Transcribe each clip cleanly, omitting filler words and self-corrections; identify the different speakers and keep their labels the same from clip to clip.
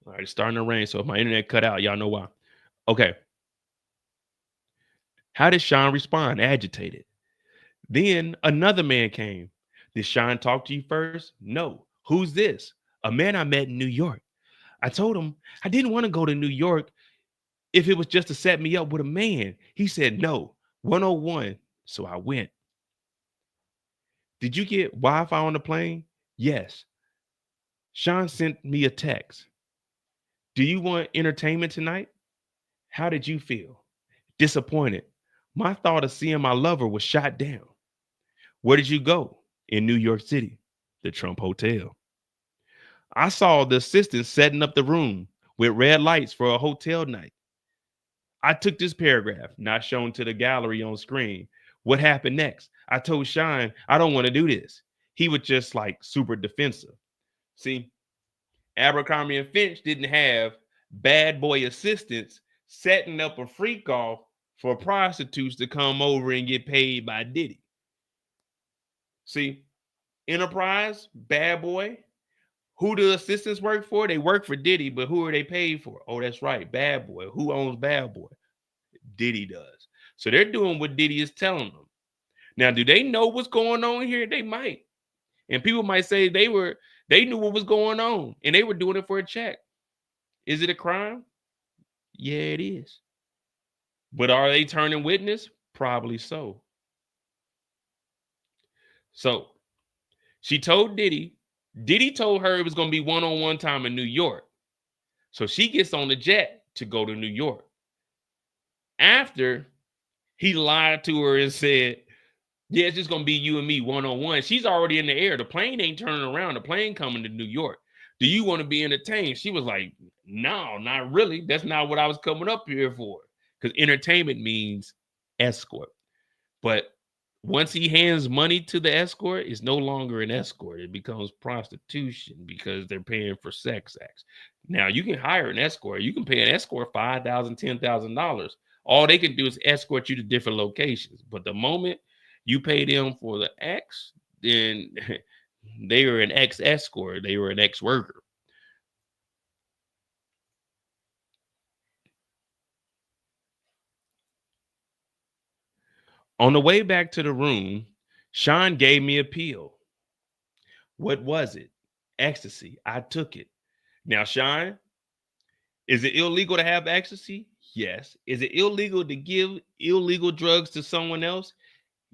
Speaker 1: All right, it's starting to rain. So if my internet cut out, y'all know why. Okay. How did Sean respond? Agitated. Then another man came. Did Sean talk to you first? No. Who's this? A man I met in New York. I told him I didn't want to go to New York if it was just to set me up with a man. He said no. 101. So I went. Did you get Wi-Fi on the plane? Yes. Sean sent me a text. Do you want entertainment tonight? How did you feel? Disappointed. My thought of seeing my lover was shot down. Where did you go? In New York City, the Trump Hotel. I saw the assistant setting up the room with red lights for a hotel night. I took this paragraph, not shown to the gallery on screen. What happened next? I told Sean, I don't want to do this. He was just like super defensive. See, Abercrombie and Finch didn't have bad boy assistants setting up a freak off for prostitutes to come over and get paid by Diddy. See, Enterprise, bad boy. Who the assistants work for? They work for Diddy, but who are they paid for? Oh, that's right, bad boy. Who owns bad boy? Diddy does. So they're doing what Diddy is telling them. Now, do they know what's going on here? They might. And people might say they knew what was going on and they were doing it for a check. Is it a crime? Yeah, it is. But are they turning witness? Probably so. So she told Diddy. Diddy told her it was going to be one-on-one time in New York. So she gets on the jet to go to New York. After he lied to her and said, yeah, it's just going to be you and me one-on-one. She's already in the air. The plane ain't turning around. The plane coming to New York. Do you want to be entertained? She was like, no, not really. That's not what I was coming up here for. Because entertainment means escort. But once he hands money to the escort, it's no longer an escort. It becomes prostitution because they're paying for sex acts. Now, you can hire an escort. You can pay an escort $5,000, $10,000. All they can do is escort you to different locations. But the moment you pay them for the X, then they are an ex escort. They were an ex worker. On the way back to the room, Sean gave me a pill. What was it? Ecstasy. I took it. Now, Sean, is it illegal to have ecstasy? Yes. Is it illegal to give illegal drugs to someone else?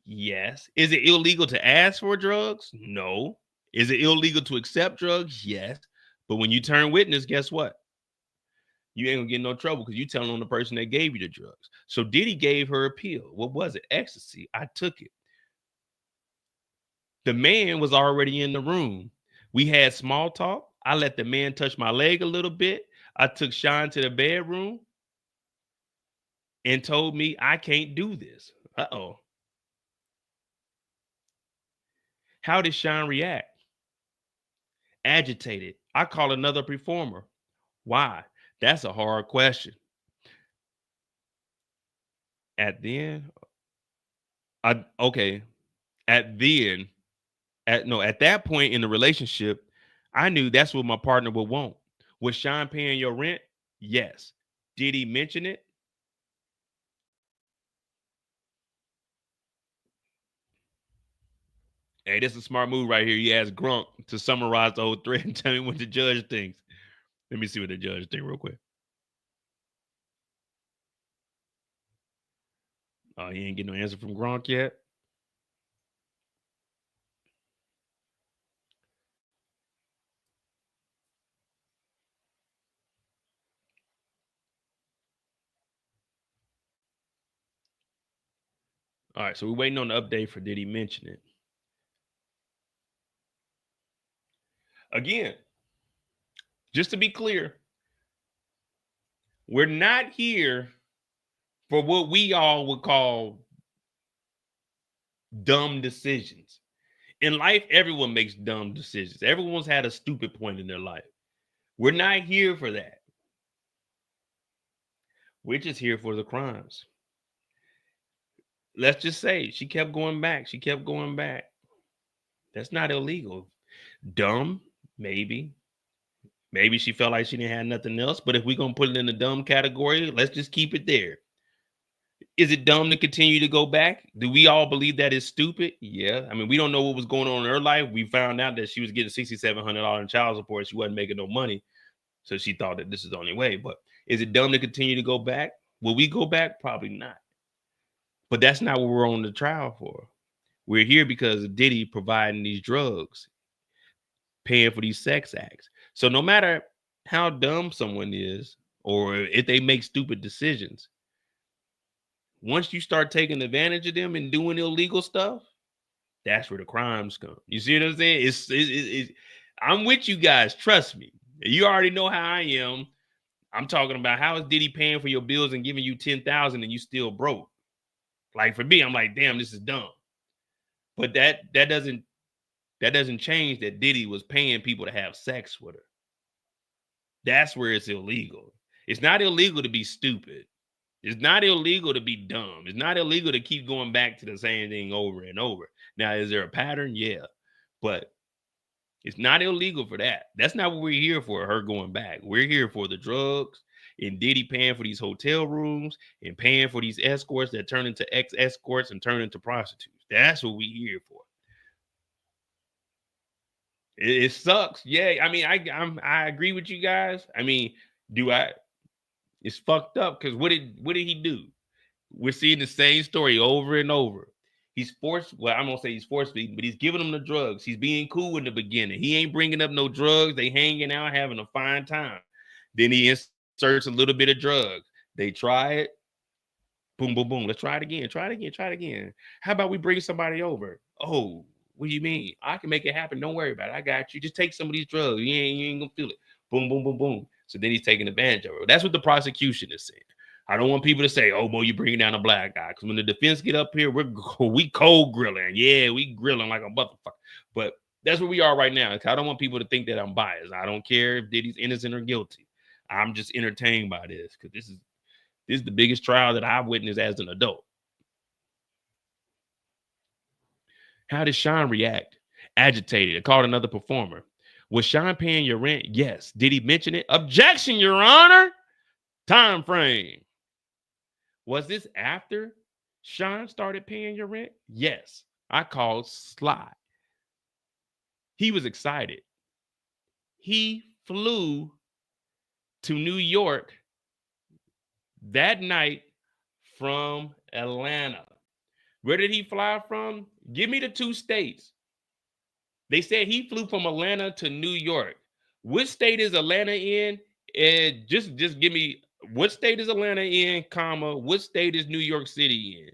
Speaker 1: Yes. Is it illegal to ask for drugs? No. Is it illegal to accept drugs? Yes. But when you turn witness, guess what? You ain't gonna get in no trouble because you telling on the person that gave you the drugs. So Diddy gave her a pill. What was it? Ecstasy. I took it. The man was already in the room. We had small talk. I let the man touch my leg a little bit. I took Sean to the bedroom and told me I can't do this. Uh-oh. How did Sean react? Agitated. I call another performer. Why? That's a hard question. At the end, I okay. At the end, at that point in the relationship, I knew that's what my partner would want. Was Sean paying your rent? Yes. Did he mention it? Hey, this is a smart move right here. You asked Grunk to summarize the whole thread and tell me what the judge thinks. Let me see what the judge thinks real quick. Oh, he ain't getting no answer from Gronk yet. All right, so we're waiting on the update for did he mention it? Again, just to be clear, we're not here for what we all would call dumb decisions. In life, everyone makes dumb decisions. Everyone's had a stupid point in their life. We're not here for that. We're just here for the crimes. Let's just say she kept going back. She kept going back. That's not illegal. Dumb, maybe. Maybe she felt like she didn't have nothing else. But if we're gonna put it in the dumb category, let's just keep it there. Is it dumb to continue to go back? Do we all believe that is stupid? Yeah. I mean, we don't know what was going on in her life. We found out that she was getting $6,700 in child support. She wasn't making no money. So she thought that this is the only way. But is it dumb to continue to go back? Will we go back? Probably not. But that's not what we're on the trial for. We're here because of Diddy providing these drugs, paying for these sex acts. So no matter how dumb someone is, or if they make stupid decisions, once you start taking advantage of them and doing illegal stuff, that's where the crimes come. You see what I'm saying? I'm with you guys. Trust me. You already know how I am. I'm talking about how is Diddy paying for your bills and giving you 10,000 and you still broke? Like for me, I'm like, damn, this is dumb. But that doesn't change that Diddy was paying people to have sex with her. That's where it's illegal. It's not illegal to be stupid. It's not illegal to be dumb. It's not illegal to keep going back to the same thing over and over. Now, is there a pattern? Yeah. But it's not illegal for that. That's not what we're here for, her going back. We're here for the drugs and Diddy paying for these hotel rooms and paying for these escorts that turn into ex-escorts and turn into prostitutes. That's what we're here for. It sucks. Yeah. I mean, I agree with you guys. I mean, it's fucked up because what did he do? We're seeing the same story over and over. He's forced, well, I'm gonna say he's forced feeding, but he's giving them the drugs. He's being cool in the beginning. He ain't bringing up no drugs. They hanging out, having a fine time. Then he inserts a little bit of drugs. They try it. Boom, boom, boom. Let's try it again. Try it again. Try it again. How about we bring somebody over? Oh, what do you mean? I can make it happen. Don't worry about it. I got you. Just take some of these drugs. You ain't gonna feel it. Boom, boom, boom, boom. So then he's taking advantage of it. That's what the prosecution is saying. I don't want people to say, "Oh, boy, you're bringing down a black guy." Because when the defense get up here, we cold grilling. Yeah, we grilling like a motherfucker. But that's where we are right now. I don't want people to think that I'm biased. I don't care if Diddy's innocent or guilty. I'm just entertained by this because this is the biggest trial that I've witnessed as an adult. How did Sean react? Agitated. I called another performer. Was Sean paying your rent? Yes. Did he mention it? Objection, Your Honor. Time frame. Was this after Sean started paying your rent? Yes. I called Sly. He was excited. He flew to New York that night from Atlanta. Where did he fly from? Give me the two states. They said he flew from Atlanta to New York. Which state is Atlanta in? And just give me what state is Atlanta in, comma, what state is New York City in?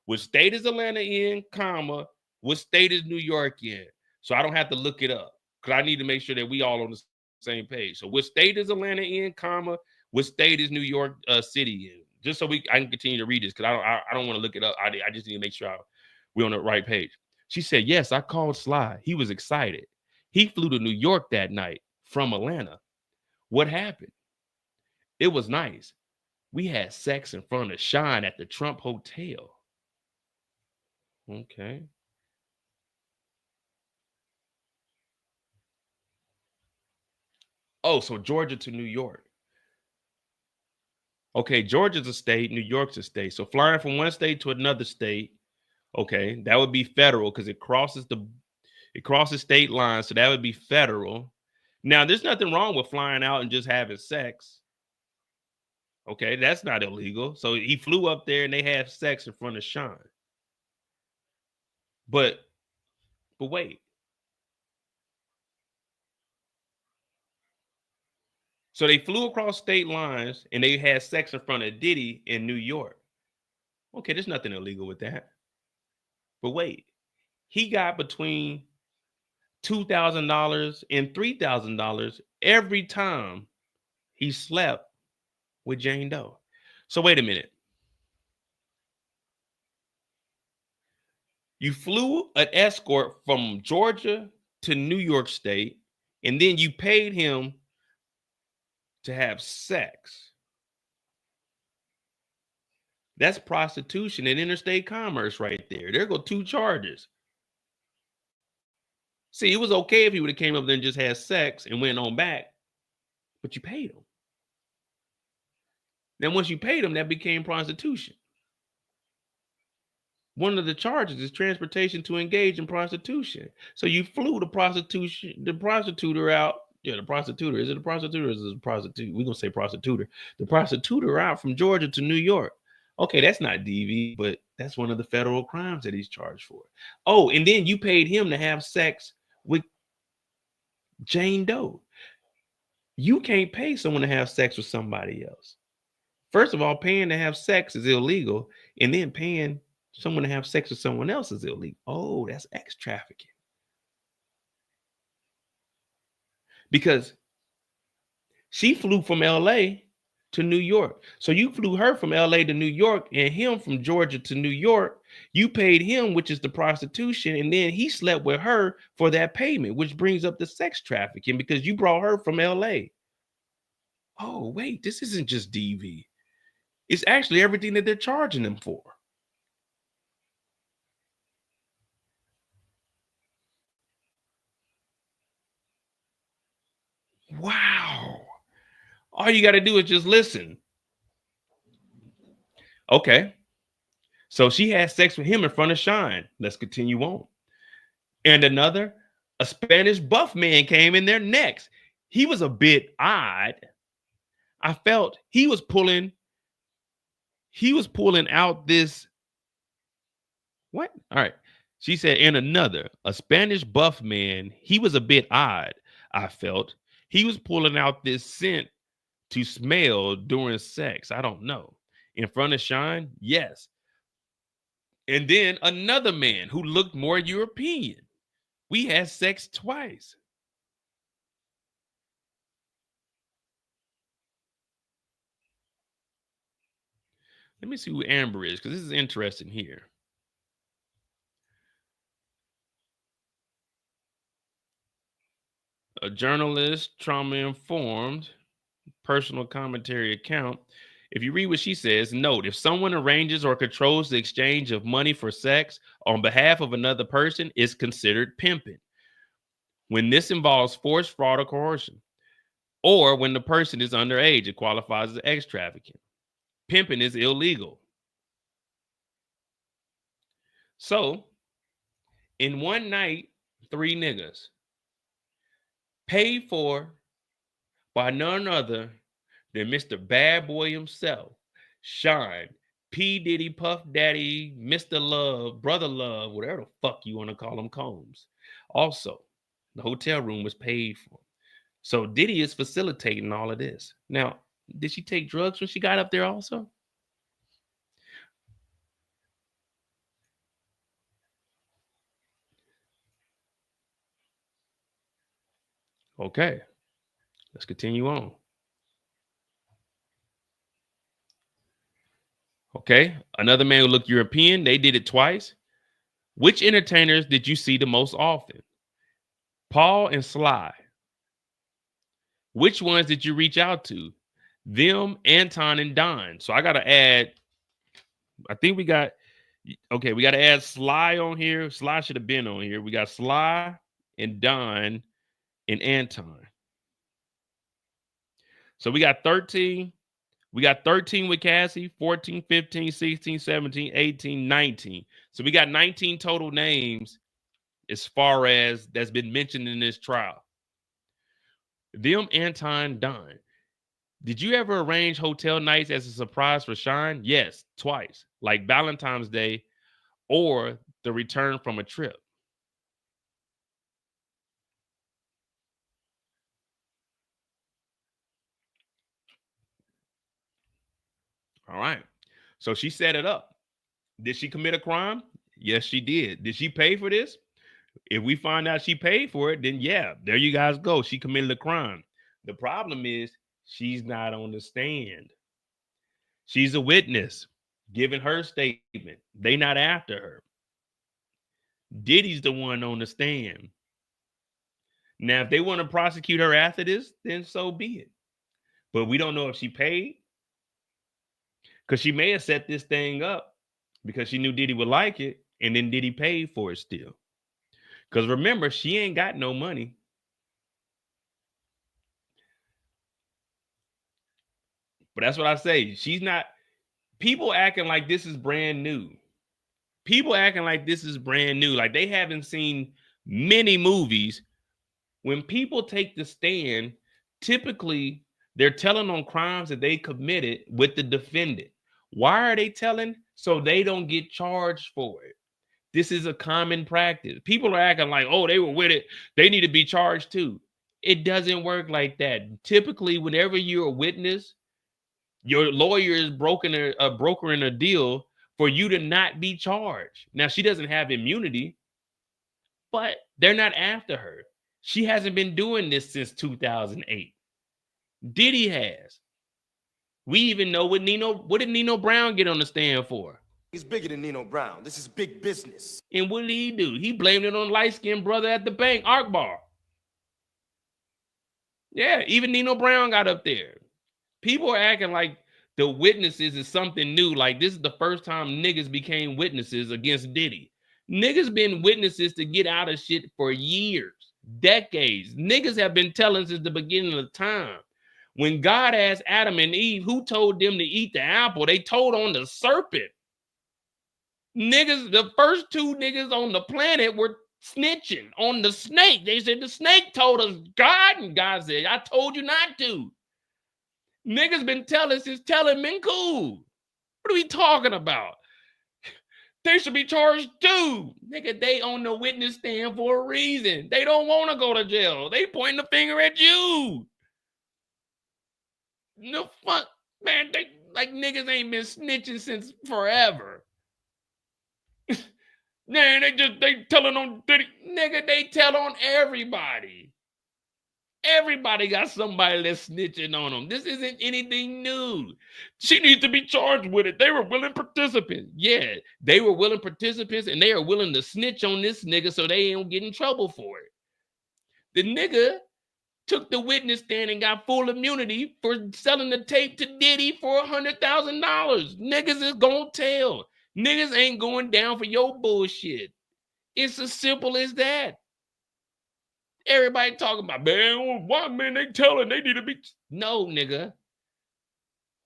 Speaker 1: What state is Atlanta in, comma, what state is New York in? So I don't have to look it up because I need to make sure that we all on the same page. So what state is Atlanta in, comma, what state is New York City in? Just so I can continue to read this because I don't want to look it up. I just need to make sure we're on the right page. She said, yes, I called Sly. He was excited. He flew to New York that night from Atlanta. What happened? It was nice. We had sex in front of Sean at the Trump Hotel. Okay. Oh, so Georgia to New York. Okay, Georgia's a state, New York's a state. So flying from one state to another state, okay, that would be federal because it crosses state lines. So that would be federal. Now, there's nothing wrong with flying out and just having sex. Okay, that's not illegal. So he flew up there and they had sex in front of Sean. But wait. So they flew across state lines and they had sex in front of Diddy in New York. Okay, there's nothing illegal with that. But wait, he got between $2,000 and $3,000 every time he slept with Jane Doe. So wait a minute. You flew an escort from Georgia to New York State, and then you paid him to have sex. That's prostitution and interstate commerce right there. There go two charges. See, it was okay if he would have came up there and just had sex and went on back. but you paid them. Then once you paid them, that became prostitution. One of the charges is transportation to engage in prostitution. So you flew the prostituter out. Yeah, the prostituter. Is it a prostitute or is it a prostitute? We're gonna say prostituter. The prostituter out from Georgia to New York. Okay, that's not DV, but that's one of the federal crimes that he's charged for. Oh, and then you paid him to have sex with Jane Doe. You can't pay someone to have sex with somebody else. First of all, paying to have sex is illegal, and then paying someone to have sex with someone else is illegal. Oh, that's sex trafficking. Because she flew from LA to New York. So you flew her from LA to New York and him from Georgia to New York. You paid him, which is the prostitution, and then he slept with her for that payment, which brings up the sex trafficking because you brought her from LA. Oh, wait, this isn't just DV. It's actually everything that they're charging them for. Wow. All you got to do is just listen. Okay. So she had sex with him in front of Shine. Let's continue on. And a Spanish buff man came in there next. He was a bit odd. I felt he was pulling out this. What? All right. She said, and a Spanish buff man. He was a bit odd. I felt he was pulling out this scent to smell during sex. I don't know. In front of Shine? Yes. And then another man who looked more European. We had sex twice. Let me see who Amber is, because this is interesting here. A journalist, trauma-informed, personal commentary account. If you read what she says, note, if someone arranges or controls the exchange of money for sex on behalf of another person, it's considered pimping. When this involves force, fraud, or coercion, or when the person is underage, it qualifies as sex trafficking. Pimping is illegal. So, in one night, 3 niggas paid for by none other than Mr. Bad Boy himself, Shine, P. Diddy, Puff Daddy, Mr. Love, Brother Love, whatever the fuck you want to call him, Combs. Also, the hotel room was paid for. So Diddy is facilitating all of this. Now, did she take drugs when she got up there also? Okay, let's continue on. Okay, another man who looked European, they did it twice. Which entertainers did you see the most often? Paul and Sly. Which ones did you reach out to? Them, Anton, and Don. So I got to add, I think we got to add Sly on here. Sly should have been on here. We got Sly and Don and Anton. So we got 13. We got 13 with Cassie, 14, 15, 16, 17, 18, 19. So we got 19 total names as far as that's been mentioned in this trial. Them, Anton, Don. Did you ever arrange hotel nights as a surprise for Shine? Yes, twice, like Valentine's Day or the return from a trip. All right. So she set it up. Did she commit a crime? Yes, she did. Did she pay for this? If we find out she paid for it, then yeah, there you guys go. She committed a crime. The problem is she's not on the stand. She's a witness giving her statement. They not after her. Diddy's the one on the stand. Now, if they want to prosecute her after this, then so be it. But we don't know if she paid, because she may have set this thing up because she knew Diddy would like it, and then Diddy paid for it still. Because remember, she ain't got no money. But that's what I say. She's not. People acting like this is brand new. People acting like this is brand new. Like they haven't seen many movies. When people take the stand, typically they're telling on crimes that they committed with the defendant. Why are they telling? So they don't get charged for it. This is a common practice. People are acting like, oh, they were with it. They need to be charged too. It doesn't work like that. Typically, whenever you're a witness, your lawyer is brokering a deal for you to not be charged. Now, she doesn't have immunity, but they're not after her. She hasn't been doing this since 2008. Diddy has. We even know what did Nino Brown get on the stand for?
Speaker 2: He's bigger than Nino Brown. This is big business.
Speaker 1: And what did he do? He blamed it on light-skinned brother at the bank, Akbar. Yeah, even Nino Brown got up there. People are acting like the witnesses is something new. Like this is the first time niggas became witnesses against Diddy. Niggas been witnesses to get out of shit for years, decades. Niggas have been telling since the beginning of time. When God asked Adam and Eve who told them to eat the apple, they told on the serpent. Niggas, the first two niggas on the planet were snitching on the snake. They said the snake told us God, and God said, I told you not to. Niggas been telling since telling been cool. What are we talking about? They should be charged too. Nigga, they on the witness stand for a reason. They don't want to go to jail. They pointing the finger at you. No fuck, man. They like niggas ain't been snitching since forever. Man, they telling on Diddy. Nigga, they tell on everybody. Everybody got somebody that's snitching on them. This isn't anything new. She needs to be charged with it. They were willing participants. Yeah, they were willing participants, and they are willing to snitch on this nigga so they don't get in trouble for it. The nigga took the witness stand and got full immunity for selling the tape to Diddy for $100,000. Niggas is gonna tell. Niggas ain't going down for your bullshit. It's as simple as that. Everybody talking about, man, why, man, they telling they need to be. No, nigga.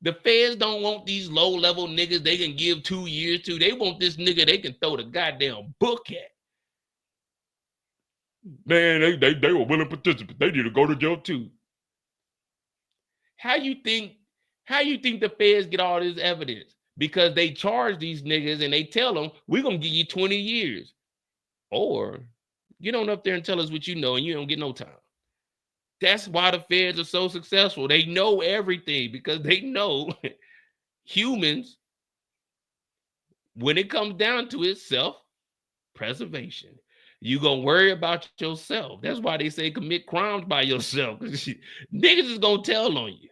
Speaker 1: The feds don't want these low-level niggas they can give 2 years to. They want this nigga they can throw the goddamn book at. Man, they were willing participants. They need to go to jail too. How you think the feds get all this evidence? Because they charge these niggas and they tell them, we're going to give you 20 years. Or get on up there and tell us what you know and you don't get no time. That's why the feds are so successful. They know everything because they know humans, when it comes down to it, self-preservation. You gonna worry about yourself. That's why they say commit crimes by yourself. Niggas is gonna tell on you.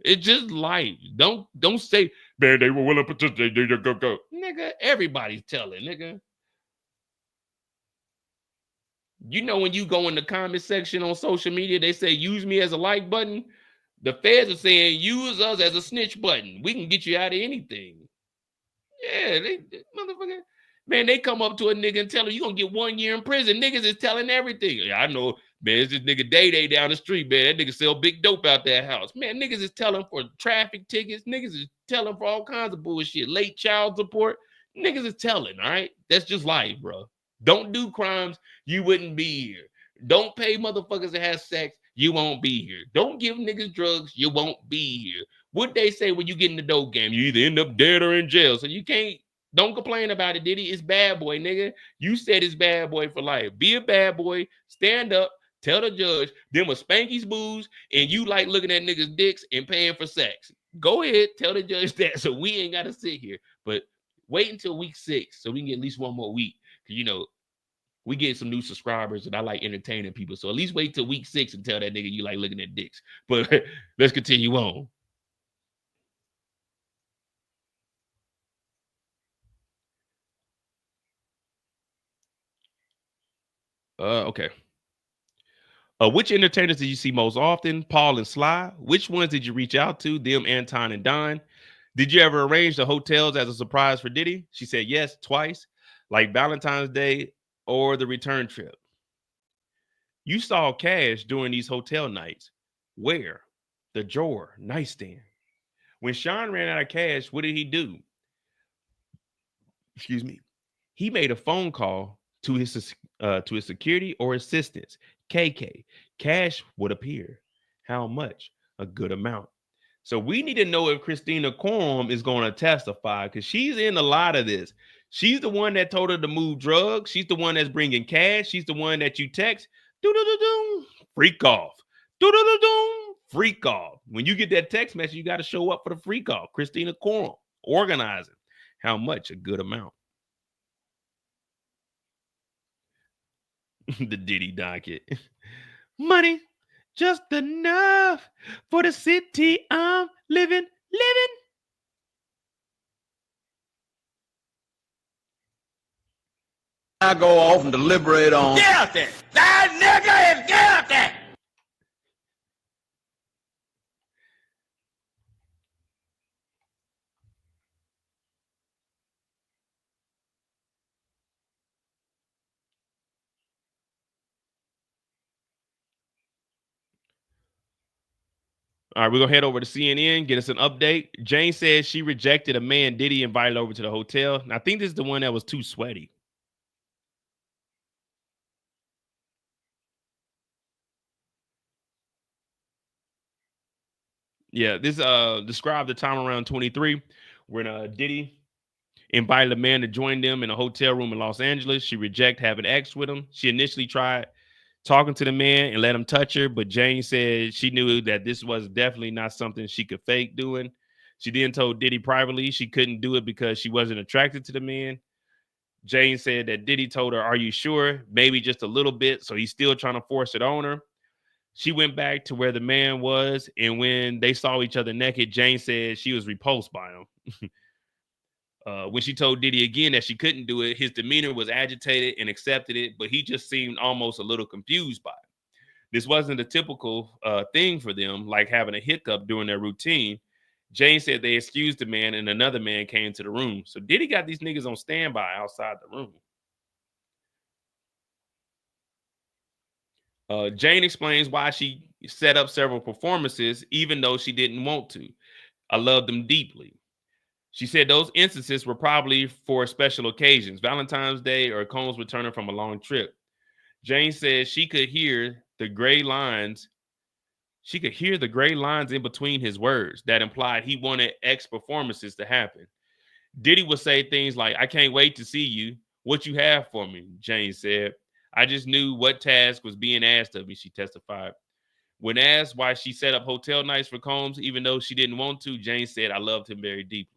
Speaker 1: It's just life. Don't say, man, they were willing to participate. They go. Nigga, everybody's telling, nigga. You know, when you go in the comment section on social media, they say, use me as a like button. The feds are saying, use us as a snitch button. We can get you out of anything. Yeah, they motherfucker. Man, they come up to a nigga and tell him, you going to get 1 year in prison. Niggas is telling everything. Yeah, I know, man, it's this nigga Day down the street, man. That nigga sell big dope out that house. Man, niggas is telling for traffic tickets. Niggas is telling for all kinds of bullshit. Late child support. Niggas is telling, all right? That's just life, bro. Don't do crimes, you wouldn't be here. Don't pay motherfuckers that have sex, you won't be here. Don't give niggas drugs, you won't be here. What they say when you get in the dope game, you either end up dead or in jail. So you can't, don't complain about it, Diddy. It's bad boy, nigga. You said it's bad boy for life. Be a bad boy, stand up, tell the judge, them with Spanky's booze, and you like looking at niggas' dicks and paying for sex. Go ahead, tell the judge that so we ain't got to sit here. But wait until week 6 so we can get at least one more week. You know, we get some new subscribers and I like entertaining people. So at least wait till week 6 and tell that nigga you like looking at dicks. But let's continue on. Okay. Which entertainers did you see most often? Paul and Sly. Which ones did you reach out to? Them, Anton, and Don. Did you ever arrange the hotels as a surprise for Diddy? She said yes, twice, like Valentine's Day or the return trip. You saw cash during these hotel nights. Where? The drawer, nightstand. When Sean ran out of cash, what did he do? Excuse me. He made a phone call to his security or assistants, KK. Cash would appear. How much? A good amount. So we need to know if Christina Courtroom is going to testify because she's in a lot of this. She's the one that told her to move drugs. She's the one that's bringing cash. She's the one that you text. Do-do-do-do. Freak off. Do-do-do-do. Freak off. When you get that text message, you got to show up for the freak off. Christina Courtroom organizing. How much? A good amount. The Diddy docket. Money, just enough for the city I'm living.
Speaker 3: I go off and deliberate on.
Speaker 2: Guilty! That nigga is guilty!
Speaker 1: All right, we're gonna head over to CNN, get us an update. Jane says she rejected a man Diddy invited over to the hotel. And I think this is the one that was too sweaty. Yeah, this described the time around 23 when Diddy invited a man to join them in a hotel room in Los Angeles. She rejected having sex with him. She initially tried talking to the man and let him touch her, but Jane said she knew that this was definitely not something she could fake doing. She then told Diddy privately she couldn't do it because she wasn't attracted to the man. Jane said that Diddy told her, "Are you sure? Maybe just a little bit." So he's still trying to force it on her. She went back to where the man was, and when they saw each other naked, Jane said she was repulsed by him. When she told Diddy again that she couldn't do it, his demeanor was agitated and accepted it, but he just seemed almost a little confused by it. This wasn't a typical thing for them, like having a hiccup during their routine. Jane said they excused the man and another man came to the room. So Diddy got these niggas on standby outside the room. Jane explains why she set up several performances, even though she didn't want to. I love them deeply. She said those instances were probably for special occasions, Valentine's Day or Combs returning from a long trip. Jane says she could hear the gray lines. She could hear the gray lines in between his words that implied he wanted X performances to happen. Diddy would say things like, "I can't wait to see you. What you have for me," Jane said. "I just knew what task was being asked of me," she testified. When asked why she set up hotel nights for Combs, even though she didn't want to, Jane said, "I loved him very deeply."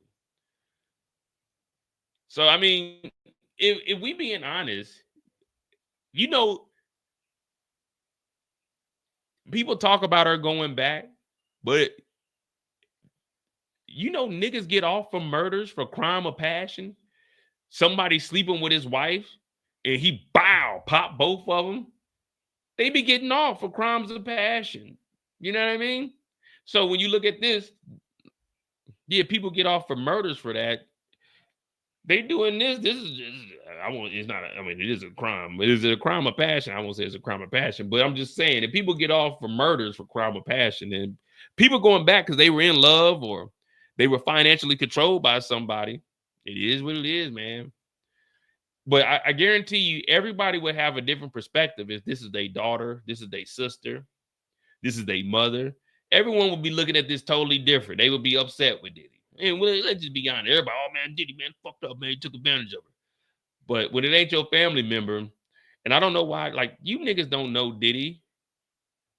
Speaker 1: So, I mean, if we being honest, you know, people talk about her going back, but niggas get off for murders for crime of passion. Somebody sleeping with his wife and he pop both of them. They be getting off for crimes of passion. You know what I mean? So when you look at this, yeah, people get off for murders for that. They doing this. This is just, it's not, it is a crime. But is it a crime of passion? I won't say it's a crime of passion, but I'm just saying if people get off for murders for crime of passion and people going back because they were in love or they were financially controlled by somebody, it is what it is, man. But I guarantee you, everybody would have a different perspective if this is their daughter, this is their sister, this is their mother. Everyone would be looking at this totally different. They would be upset with Diddy. And let's just be honest. Everybody, "Oh man, Diddy, man, fucked up, man. He took advantage of her." But when it ain't your family member, and I don't know why, like you niggas don't know Diddy.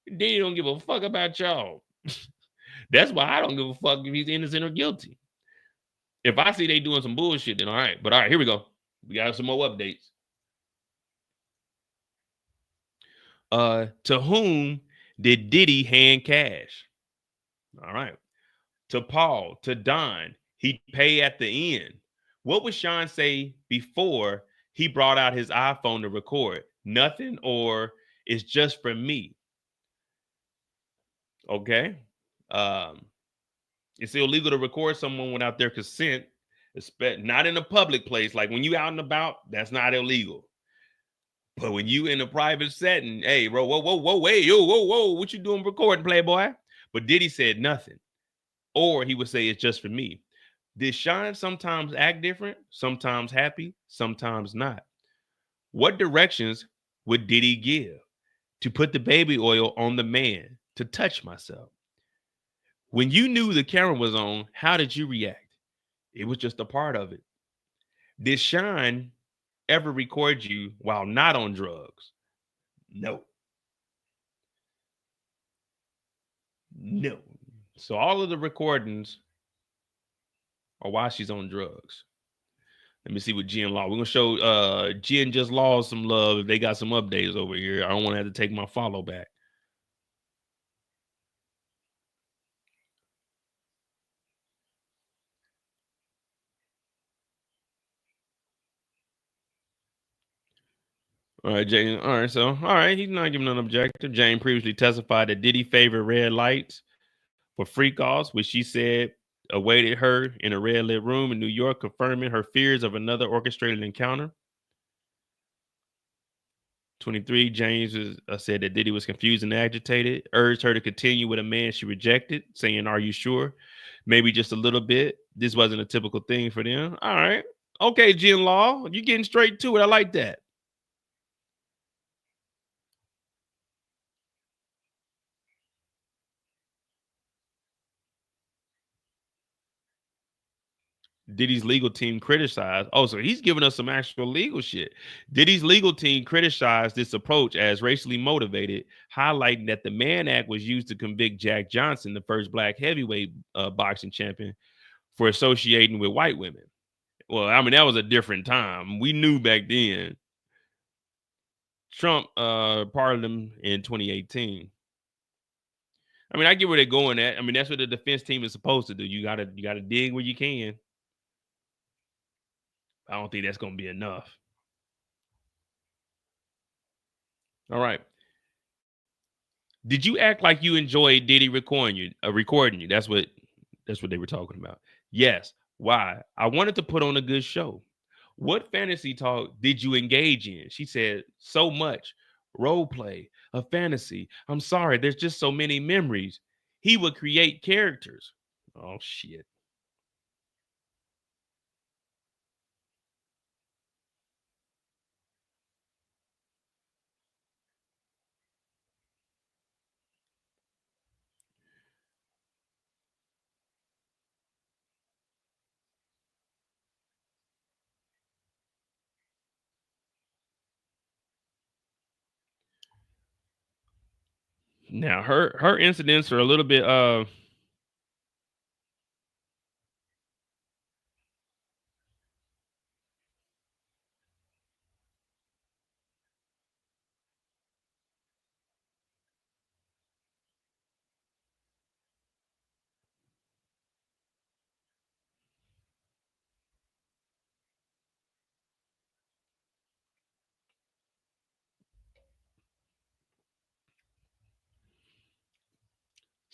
Speaker 1: Diddy don't give a fuck about y'all. That's why I don't give a fuck if he's innocent or guilty. If I see they doing some bullshit, then all right. But all right, here we go. We got some more updates. To whom did Diddy hand cash? All right. To Paul, to Don, he'd pay at the end. What would Sean say before he brought out his iPhone to record? Nothing, or it's just for me. Okay. It's illegal to record someone without their consent, not in a public place. Like when you out and about, that's not illegal. But when you in a private setting, hey, bro, whoa, wait, yo, whoa, what you doing recording, Playboy? But Diddy said nothing. Or he would say it's just for me. Did Sean sometimes act different, sometimes happy, sometimes not? What directions would Diddy give? To put the baby oil on the man, to touch myself. When you knew the camera was on, how did you react? It was just a part of it. Did Sean ever record you while not on drugs? No. No. So all of the recordings are while she's on drugs. Let me see what Jen Law. We're gonna show Jen just lost some love. They got some updates over here. I don't want to have to take my follow back. All right, Jane. All right, so he's not giving an objective. Jane previously testified that Diddy favored red lights for freak offs, which she said awaited her in a red lit room in New York, confirming her fears of another orchestrated encounter. 23, James said that Diddy was confused and agitated, urged her to continue with a man she rejected, saying, "Are you sure? Maybe just a little bit." This wasn't a typical thing for them. All right. Okay, Jen Law, you're getting straight to it. I like that. Diddy's legal team criticized. Oh, so he's giving us some actual legal shit. Diddy's legal team criticized this approach as racially motivated, highlighting that the Mann Act was used to convict Jack Johnson, the first black heavyweight boxing champion, for associating with white women. Well, I mean, that was a different time. We knew back then. Trump pardoned him in 2018. I mean, I get where they're going at. I mean, that's what the defense team is supposed to do. You gotta dig where you can. I don't think that's gonna be enough. All right. Did you act like you enjoyed Diddy recording you? That's what they were talking about. Yes. Why? I wanted to put on a good show. What fantasy talk did you engage in? She said, so much. Role play, a fantasy. I'm sorry, there's just so many memories. He would create characters. Oh shit. Now her incidents are a little bit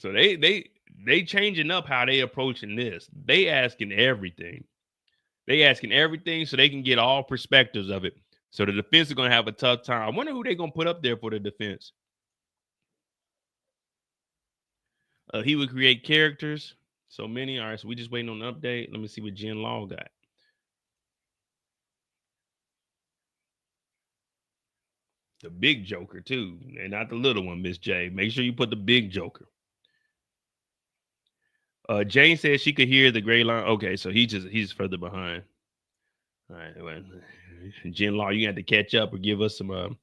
Speaker 1: so they changing up how they approaching this. They asking everything. So they can get all perspectives of it. So the defense is gonna have a tough time. I wonder who they're gonna put up there for the defense. He would create characters. So many. All right, so we just waiting on an update. Let me see what Jen Law got. The big Joker too, and not the little one, Miss J. Make sure you put the big Joker. Jane said she could hear the gray line. Okay, so he's further behind. All right, well, Jen Law, you got to catch up or give us some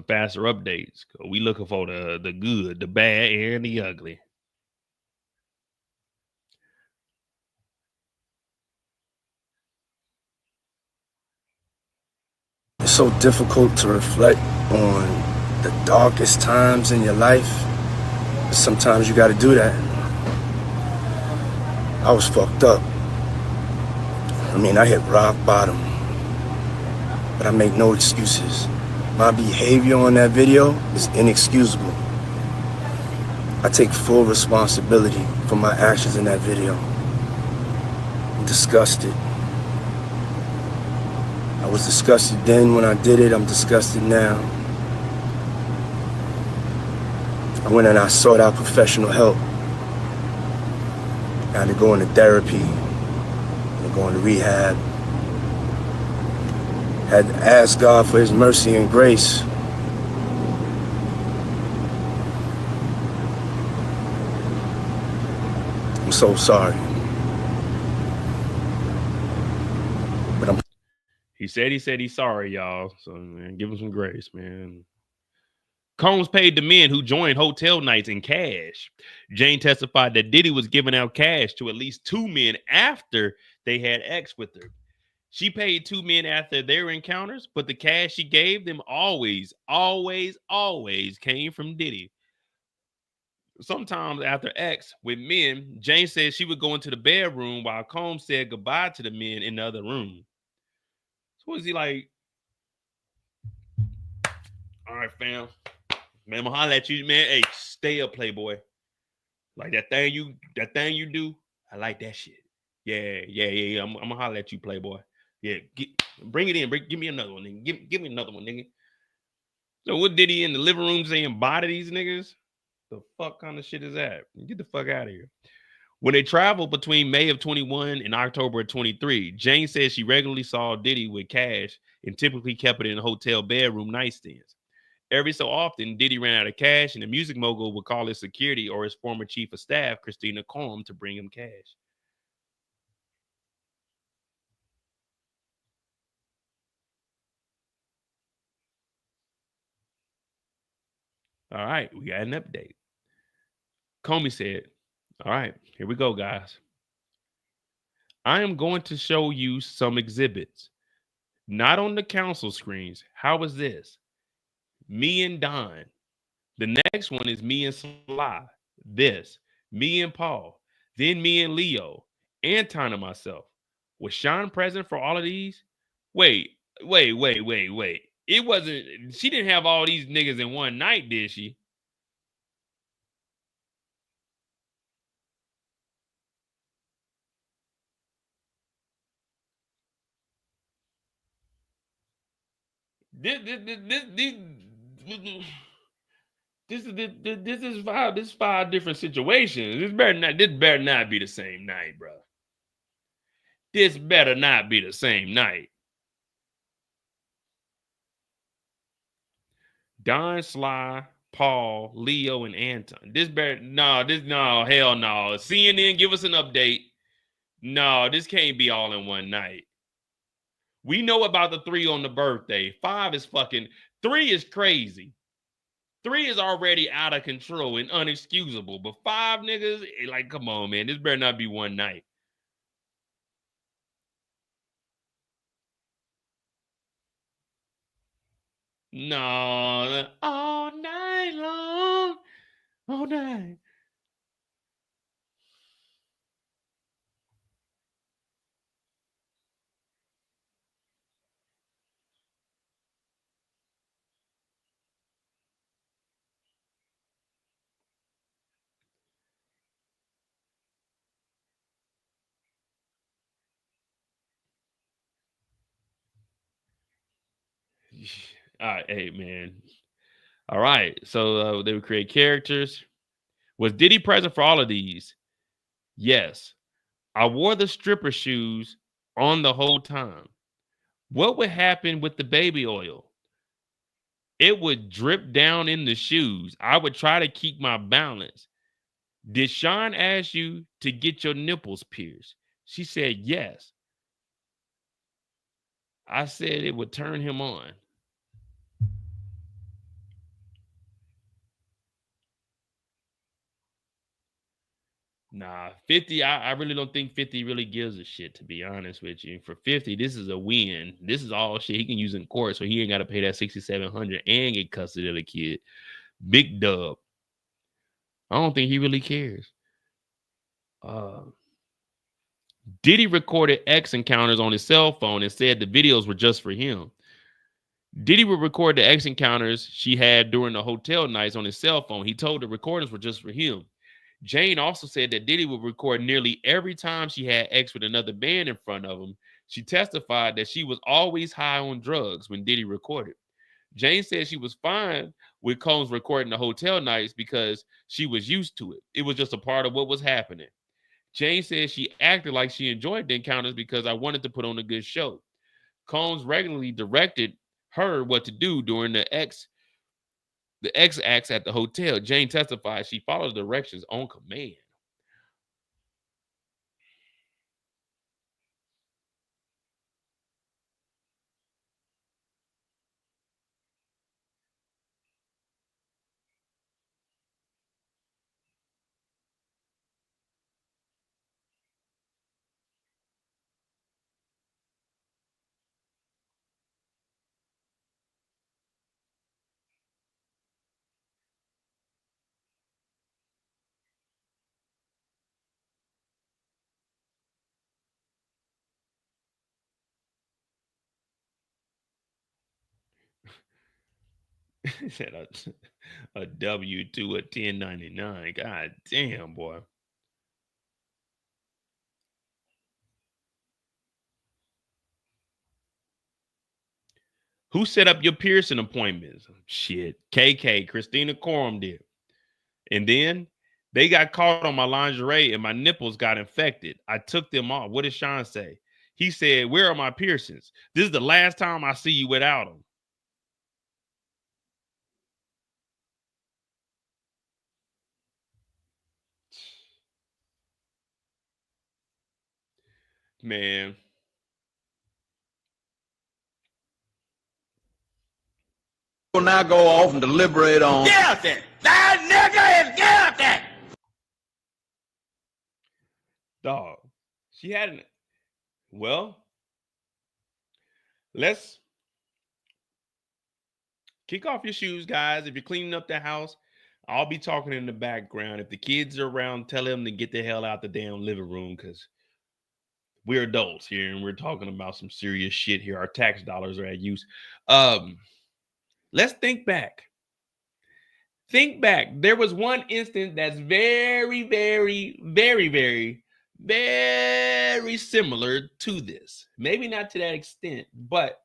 Speaker 1: faster updates. We looking for the good, the bad, and the ugly.
Speaker 4: It's so difficult to reflect on the darkest times in your life. But sometimes you got to do that. I was fucked up. I mean, I hit rock bottom. But I make no excuses. My behavior on that video is inexcusable. I take full responsibility for my actions in that video. I'm disgusted. I was disgusted then when I did it. I'm disgusted now. I went and I sought out professional help. Now they're going to therapy, they're going to rehab. Had to ask God for his mercy and grace. I'm so sorry. But
Speaker 1: He said he's sorry, y'all. So, man, give him some grace, man. Combs paid the men who joined hotel nights in cash. Jane testified that Diddy was giving out cash to at least 2 men after they had X with her. She paid 2 men after their encounters, but the cash she gave them always came from Diddy. Sometimes after X with men, Jane said she would go into the bedroom while Combs said goodbye to the men in the other room. So is he like, all right, fam, man, I'm gonna holler at you, man. Hey, stay up, Playboy. Like that thing you do, I like that shit. Yeah. I'm gonna holler at you, Playboy. Yeah, bring it in. Give me another one, nigga. Give me another one, nigga. So what did he in the living room saying bye to these niggas? The fuck kind of shit is that? Get the fuck out of here. When they traveled between May of 21 and October of 23, Jane says she regularly saw Diddy with cash and typically kept it in hotel bedroom nightstands. Every so often, Diddy ran out of cash, and the music mogul would call his security or his former chief of staff, Christina Combs, to bring him cash. All right, we got an update. Comey said, all right, here we go, guys. I am going to show you some exhibits. Not on the council screens. How is this? Me and Don. The next one is me and Sly. This. Me and Paul. Then me and Leo. Anton and myself. Was Sean present for all of these? Wait. It wasn't, she didn't have all these niggas in one night, did she? This is 5 different situations. This better not be the same night, bro. This better not be the same night. Don, Sly, Paul, Leo, and Anton. Hell no. CNN, give us an update. No, this can't be all in one night. We know about the 3 on the birthday. 5 is fucking, 3 is crazy. 3 is already out of control and unexcusable. But 5 niggas, like, come on, man. This better not be one night. No, all night long. All night. All right, hey, man. All right, so they would create characters. Was Diddy present for all of these? Yes. I wore the stripper shoes on the whole time. What would happen with the baby oil? It would drip down in the shoes. I would try to keep my balance. Did Sean ask you to get your nipples pierced? She said yes. I said it would turn him on. Nah, 50, I really don't think 50 really gives a shit, to be honest with you. For 50, this is a win. This is all shit he can use in court, so he ain't got to pay that $6,700 and get custody of the kid. Big dub. I don't think he really cares. Diddy recorded X encounters on his cell phone and said the videos were just for him. Diddy would record the X encounters she had during the hotel nights on his cell phone. He told the recordings were just for him. Jane also said that Diddy would record nearly every time she had X with another band in front of him. She testified that she was always high on drugs when Diddy recorded. Jane said she was fine with Combs recording the hotel nights because she was used to it. It was just a part of what was happening. Jane says she acted like she enjoyed the encounters because I wanted to put on a good show. Combs regularly directed her what to do during the X acts at the hotel. Jane testifies she followed the directions on command. Said a W-2, a 1099. God damn, boy. Who set up your piercing appointments? Shit. KK, Christina Corum did. And then they got caught on my lingerie and my nipples got infected. I took them off. What did Sean say? He said, "Where are my piercings? This is the last time I see you without them." Man.
Speaker 3: We'll now go off and deliberate on.
Speaker 2: Guilty! That nigga is guilty!
Speaker 1: Dog. She hadn't. Well, let's kick off your shoes, guys. If you're cleaning up the house, I'll be talking in the background. If the kids are around, tell them to get the hell out the damn living room because we're adults here and we're talking about some serious shit here. Our tax dollars are at use. Let's think back. Think back. There was one instance that's very, very, very, very, very similar to this. Maybe not to that extent, but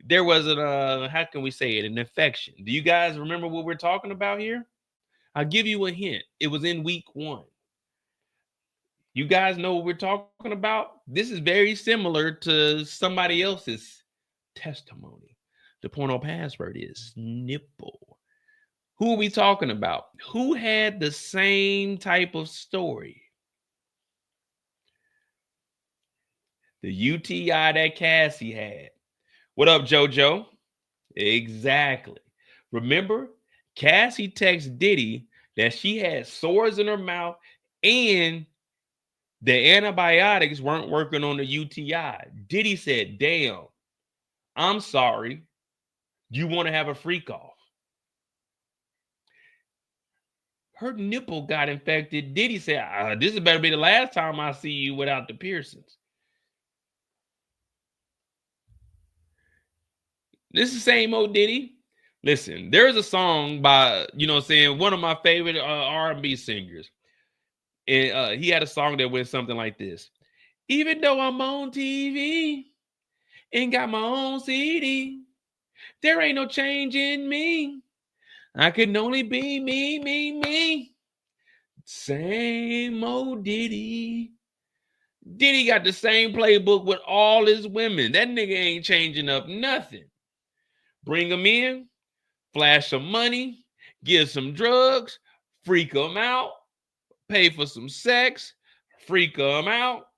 Speaker 1: there was how can we say it? An infection. Do you guys remember what we're talking about here? I'll give you a hint. It was in week 1. You guys know what we're talking about? This is very similar to somebody else's testimony. The porno password is nipple. Who are we talking about? Who had the same type of story? The UTI that Cassie had. What up, JoJo? Exactly. Remember, Cassie texted Diddy that she had sores in her mouth and the antibiotics weren't working on the UTI. Diddy said, "Damn, I'm sorry. You want to have a freak off?" Her nipple got infected. Diddy said, "This better be the last time I see you without the piercings." This is the same old Diddy. Listen, there's a song by, one of my favorite R&B singers. And he had a song that went something like this. Even though I'm on TV and got my own CD, there ain't no change in me. I can only be me, me, me. Same old Diddy. Diddy got the same playbook with all his women. That nigga ain't changing up nothing. Bring them in, flash some money, give some drugs, freak them out, pay for some sex, freak them out,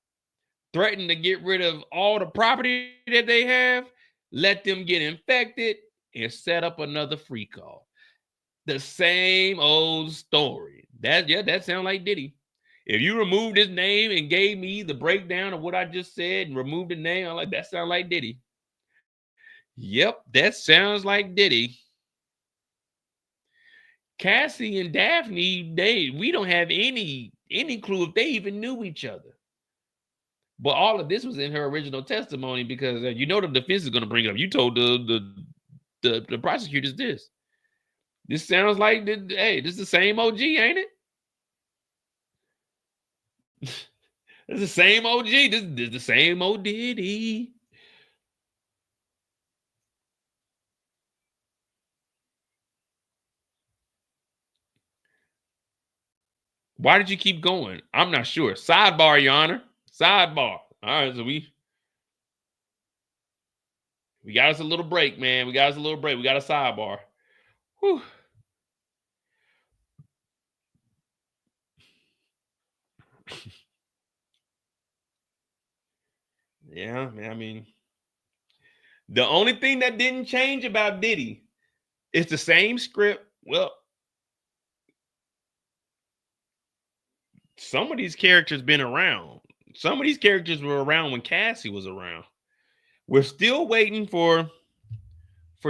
Speaker 1: threaten to get rid of all the property that they have, let them get infected, and set up another freak off. The same old story. That sounds like Diddy. If you removed his name and gave me the breakdown of what I just said and removed the name, I'm like, that sounds like Diddy. Yep, that sounds like Diddy. Cassie and Daphne, we don't have any clue if they even knew each other. But all of this was in her original testimony because the defense is going to bring it up. You told the prosecutors this. This sounds like this is the same OG, ain't it? It's the same OG. This is the same old Diddy. Why did you keep going? I'm not sure. Sidebar, Your Honor. Sidebar. All right, so we got us a little break, man. We got us a little break. We got a sidebar. Whew. Yeah, man. I mean, the only thing that didn't change about Diddy is the same script. Well, some of these characters been around. Some of these characters were around when Cassie was around. We're still waiting for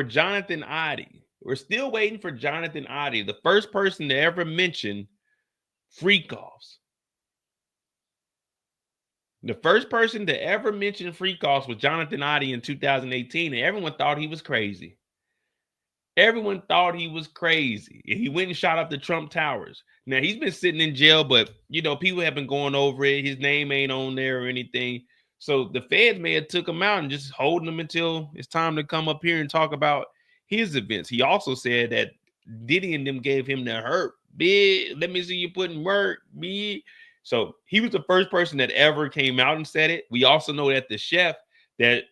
Speaker 1: Jonathan Oddie. We're still waiting for Jonathan Oddie, the first person to ever mention freak offs. The first person to ever mention freak offs was Jonathan Oddie in 2018, and everyone thought he was crazy. Everyone thought he was crazy. He went and shot up the Trump Towers. Now, he's been sitting in jail, but, you know, people have been going over it. His name ain't on there or anything. So the feds may have took him out and just holding him until it's time to come up here and talk about his events. He also said that Diddy and them gave him the hurt. Big, let me see you putting work, big. So he was the first person that ever came out and said it. We also know that the chef that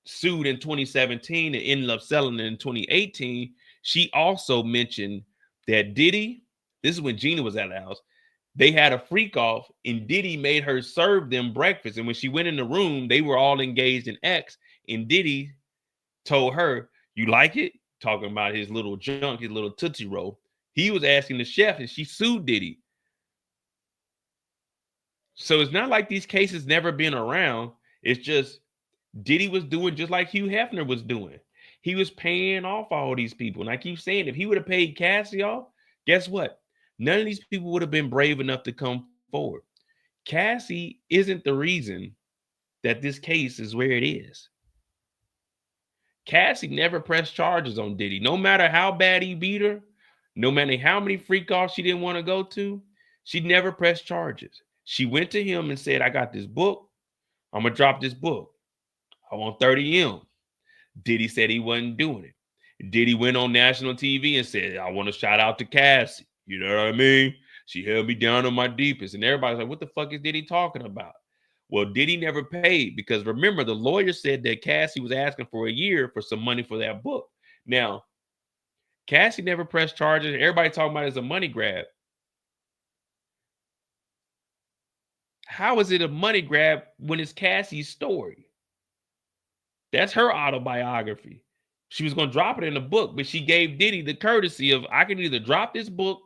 Speaker 1: sued in 2017 and ended up selling it in 2018, she also mentioned that Diddy, this is when Gina was at the house, they had a freak off and Diddy made her serve them breakfast. And when she went in the room, they were all engaged in X. And Diddy told her, "You like it?" Talking about his little junk, his little Tootsie Roll. He was asking the chef and she sued Diddy. So it's not like these cases never been around. It's just Diddy was doing just like Hugh Hefner was doing. He was paying off all these people. And I keep saying, if he would have paid Cassie off, guess what? None of these people would have been brave enough to come forward. Cassie isn't the reason that this case is where it is. Cassie never pressed charges on Diddy. No matter how bad he beat her, no matter how many freak offs she didn't want to go to, she never pressed charges. She went to him and said, "I got this book. I'm going to drop this book. I want 30 M." Diddy said he wasn't doing it. Diddy went on national TV and said, "I want to shout out to Cassie. You know what I mean? She held me down on my deepest." And everybody's like, "What the fuck is Diddy talking about?" Well, Diddy never paid because remember, the lawyer said that Cassie was asking for a year for some money for that book. Now, Cassie never pressed charges. Everybody talking about it as a money grab. How is it a money grab when it's Cassie's story? That's her autobiography. She was going to drop it in the book, but she gave Diddy the courtesy of, "I can either drop this book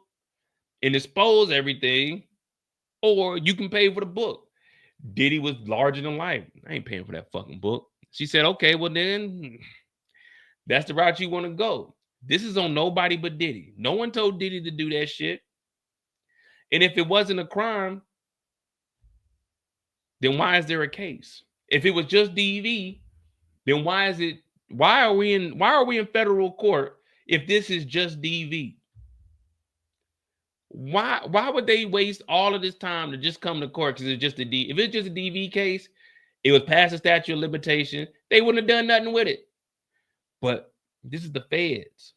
Speaker 1: and expose everything, or you can pay for the book." Diddy was larger than life. "I ain't paying for that fucking book." She said, "Okay, well then, that's the route you want to go." This is on nobody but Diddy. No one told Diddy to do that shit. And if it wasn't a crime, then why is there a case? If it was just DV, then why are we in federal court if this is just DV? Why would they waste all of this time to just come to court because it's just if it's just a DV case, it was past the statute of limitation, they wouldn't have done nothing with it. But this is the feds.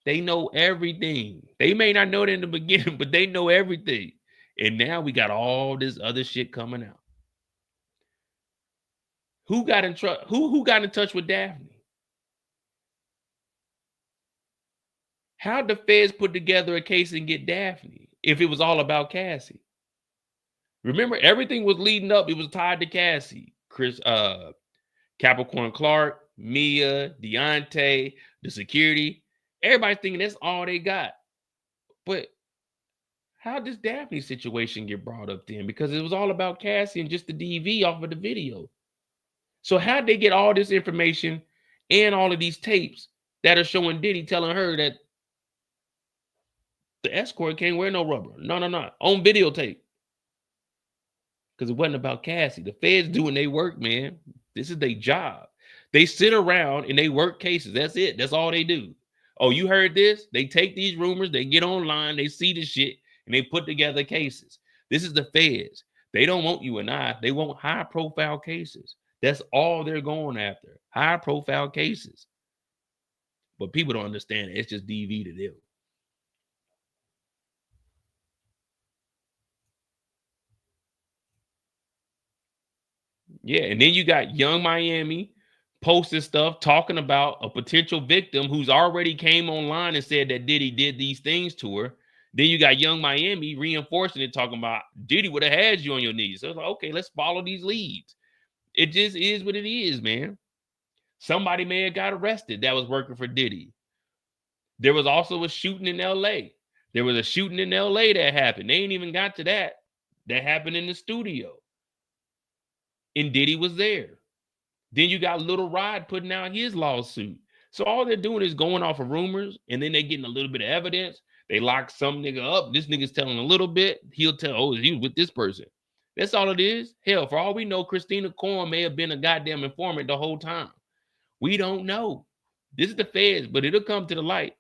Speaker 1: They know everything. They may not know it in the beginning, but they know everything. And now we got all this other shit coming out. Who got in who got in touch with Daphne? How'd the feds put together a case and get Daphne if it was all about Cassie? Remember, everything was leading up. It was tied to Cassie. Capricorn Clark, Mia, Deontay, the security. Everybody's thinking that's all they got. But how does Daphne's situation get brought up then? Because it was all about Cassie and just the DV off of the video. So how'd they get all this information and all of these tapes that are showing Diddy telling her that the escort can't wear no rubber? No. On videotape. Because it wasn't about Cassie. The feds doing their work, man. This is their job. They sit around and they work cases. That's it. That's all they do. Oh, you heard this? They take these rumors, they get online, they see the shit, and they put together cases. This is the feds. They don't want you and I. They want high-profile cases. That's all they're going after. High-profile cases. But people don't understand it. It's just DV to them. Yeah, and then you got Young Miami posting stuff talking about a potential victim who's already came online and said that Diddy did these things to her. Then you got Young Miami reinforcing it, talking about Diddy would have had you on your knees. So it's like, okay, let's follow these leads. It just is what it is, man. Somebody may have got arrested that was working for Diddy. There was also a shooting in LA. There was a shooting in LA that happened. They ain't even got to that. That happened in the studio. And Diddy was there. Then you got Little Rod putting out his lawsuit. So all they're doing is going off of rumors, and then they getting a little bit of evidence. They lock some nigga up. This nigga's telling a little bit. He'll tell, oh, he was with this person. That's all it is. Hell, for all we know, Christina Korn may have been a goddamn informant the whole time. We don't know. This is the feds, but it'll come to the light.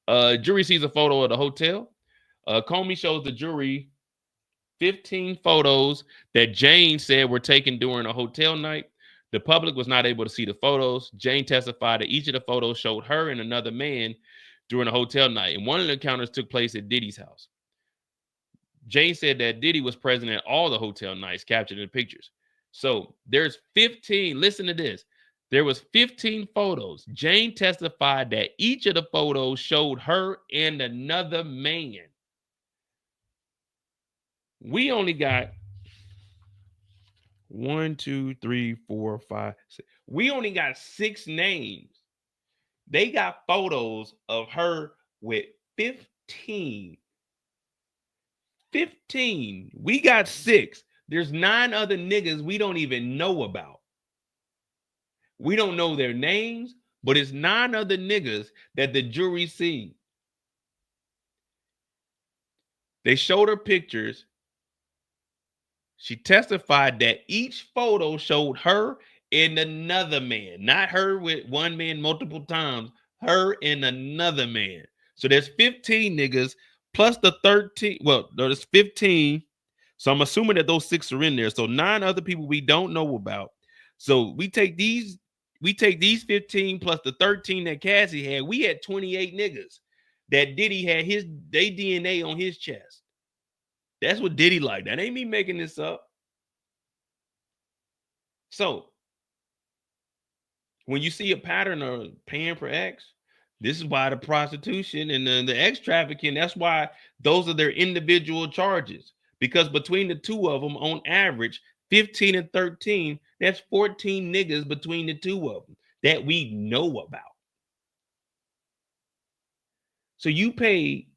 Speaker 1: Jury sees a photo of the hotel. Comey shows the jury 15 photos that Jane said were taken during a hotel night. The public was not able to see the photos. Jane testified that each of the photos showed her and another man during a hotel night, and one of the encounters took place at Diddy's house. Jane said that Diddy was present at all the hotel nights captured in the pictures. So there's 15. Listen to this. There was 15 photos. Jane testified that each of the photos showed her and another man. We only got 1, 2, 3, 4, 5, 6. We only got 6 names. They got photos of her with 15. 15. We got 6. There's 9 other niggas we don't even know about. We don't know their names, but it's 9 other niggas that the jury seen. They showed her pictures. She testified that each photo showed her and another man, not her with one man multiple times, her and another man. So there's 15 niggas plus the 13. Well, there's 15. So I'm assuming that those 6 are in there. So 9 other people we don't know about. So we take these 15 plus the 13 that Cassie had. We had 28 niggas that Diddy had they DNA on his chest. That's what Diddy like. That ain't me making this up. So when you see a pattern of paying for X, this is why the prostitution and the X trafficking, that's why those are their individual charges. Because between the two of them, on average, 15 and 13, that's 14 niggas between the two of them that we know about. So you pay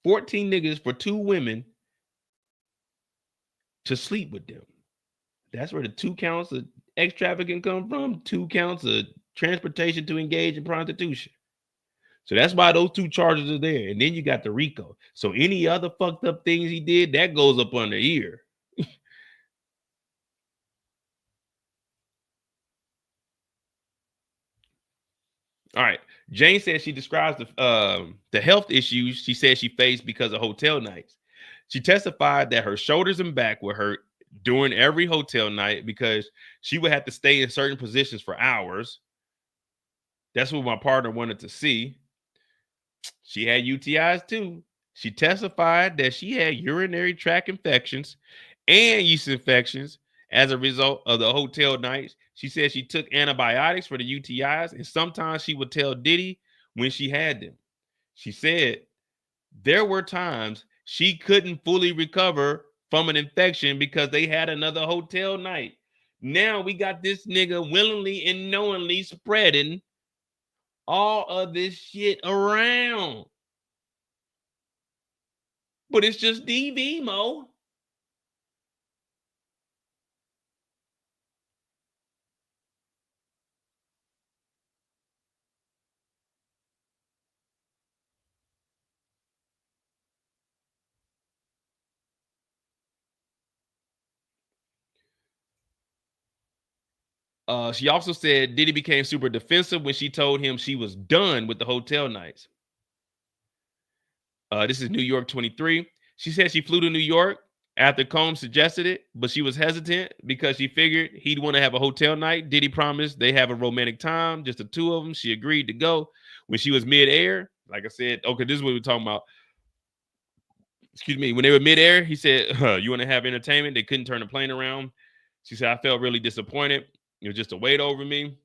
Speaker 1: 14 niggas for 2 women to sleep with them. That's where the 2 counts of X trafficking come from, 2 counts of transportation to engage in prostitution. So that's why those 2 charges are there. And then you got the RICO. So any other fucked up things he did, that goes up under here. All right. Jane says she describes the health issues she said she faced because of hotel nights. She testified that her shoulders and back were hurt during every hotel night because she would have to stay in certain positions for hours. That's what my partner wanted to see. She had UTIs too. She testified that she had urinary tract infections and yeast infections as a result of the hotel nights. She said she took antibiotics for the UTIs, and sometimes she would tell Diddy when she had them. She said there were times she couldn't fully recover from an infection because they had another hotel night. Now we got this nigga willingly and knowingly spreading all of this shit around. But it's just DV, Mo. She also said Diddy became super defensive when she told him she was done with the hotel nights. This is New York 23. She said she flew to New York after Combs suggested it, but she was hesitant because she figured he'd want to have a hotel night. Diddy promised they have a romantic time, just the 2 of them. She agreed to go. When she was midair, like I said, okay, this is what we're talking about. Excuse me. When they were midair, he said, you want to have entertainment? They couldn't turn the plane around. She said, I felt really disappointed. It was just a weight over me.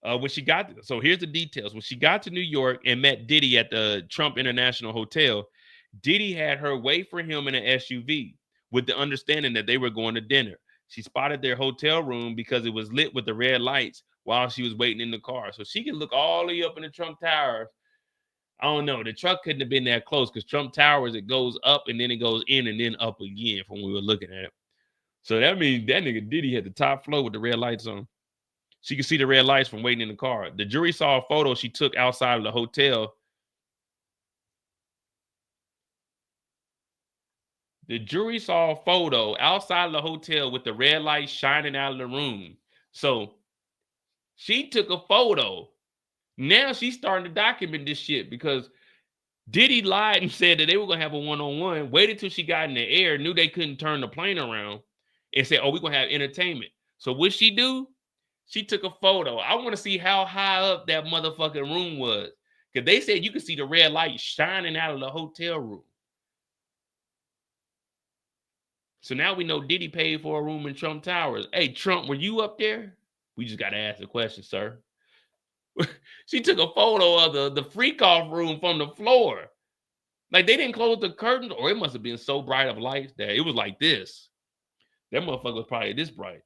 Speaker 1: When she got, so here's the details. When she got to New York and met Diddy at the Trump International Hotel, Diddy had her wait for him in an SUV with the understanding that they were going to dinner. She spotted their hotel room because it was lit with the red lights while she was waiting in the car. So she could look all the way up in the Trump Tower. I don't know. The truck couldn't have been that close because Trump Towers, it goes up and then it goes in and then up again from when we were looking at it. So that means that nigga Diddy had the top floor with the red lights on. She could see the red lights from waiting in the car. The jury saw a photo she took outside of the hotel. The jury saw a photo outside of the hotel with the red light shining out of the room. So she took a photo. Now she's starting to document this shit because Diddy lied and said that they were going to have a one-on-one, waited till she got in the air, knew they couldn't turn the plane around, and said, oh, we're going to have entertainment. So what she do? She took a photo. I want to see how high up that motherfucking room was. Because they said you could see the red light shining out of the hotel room. So now we know Diddy paid for a room in Trump Towers. Hey, Trump, were you up there? We just got to ask the question, sir. She took a photo of the freak-off room from the floor. Like, they didn't close the curtains, or it must have been so bright of lights that it was like this. That motherfucker was probably this bright.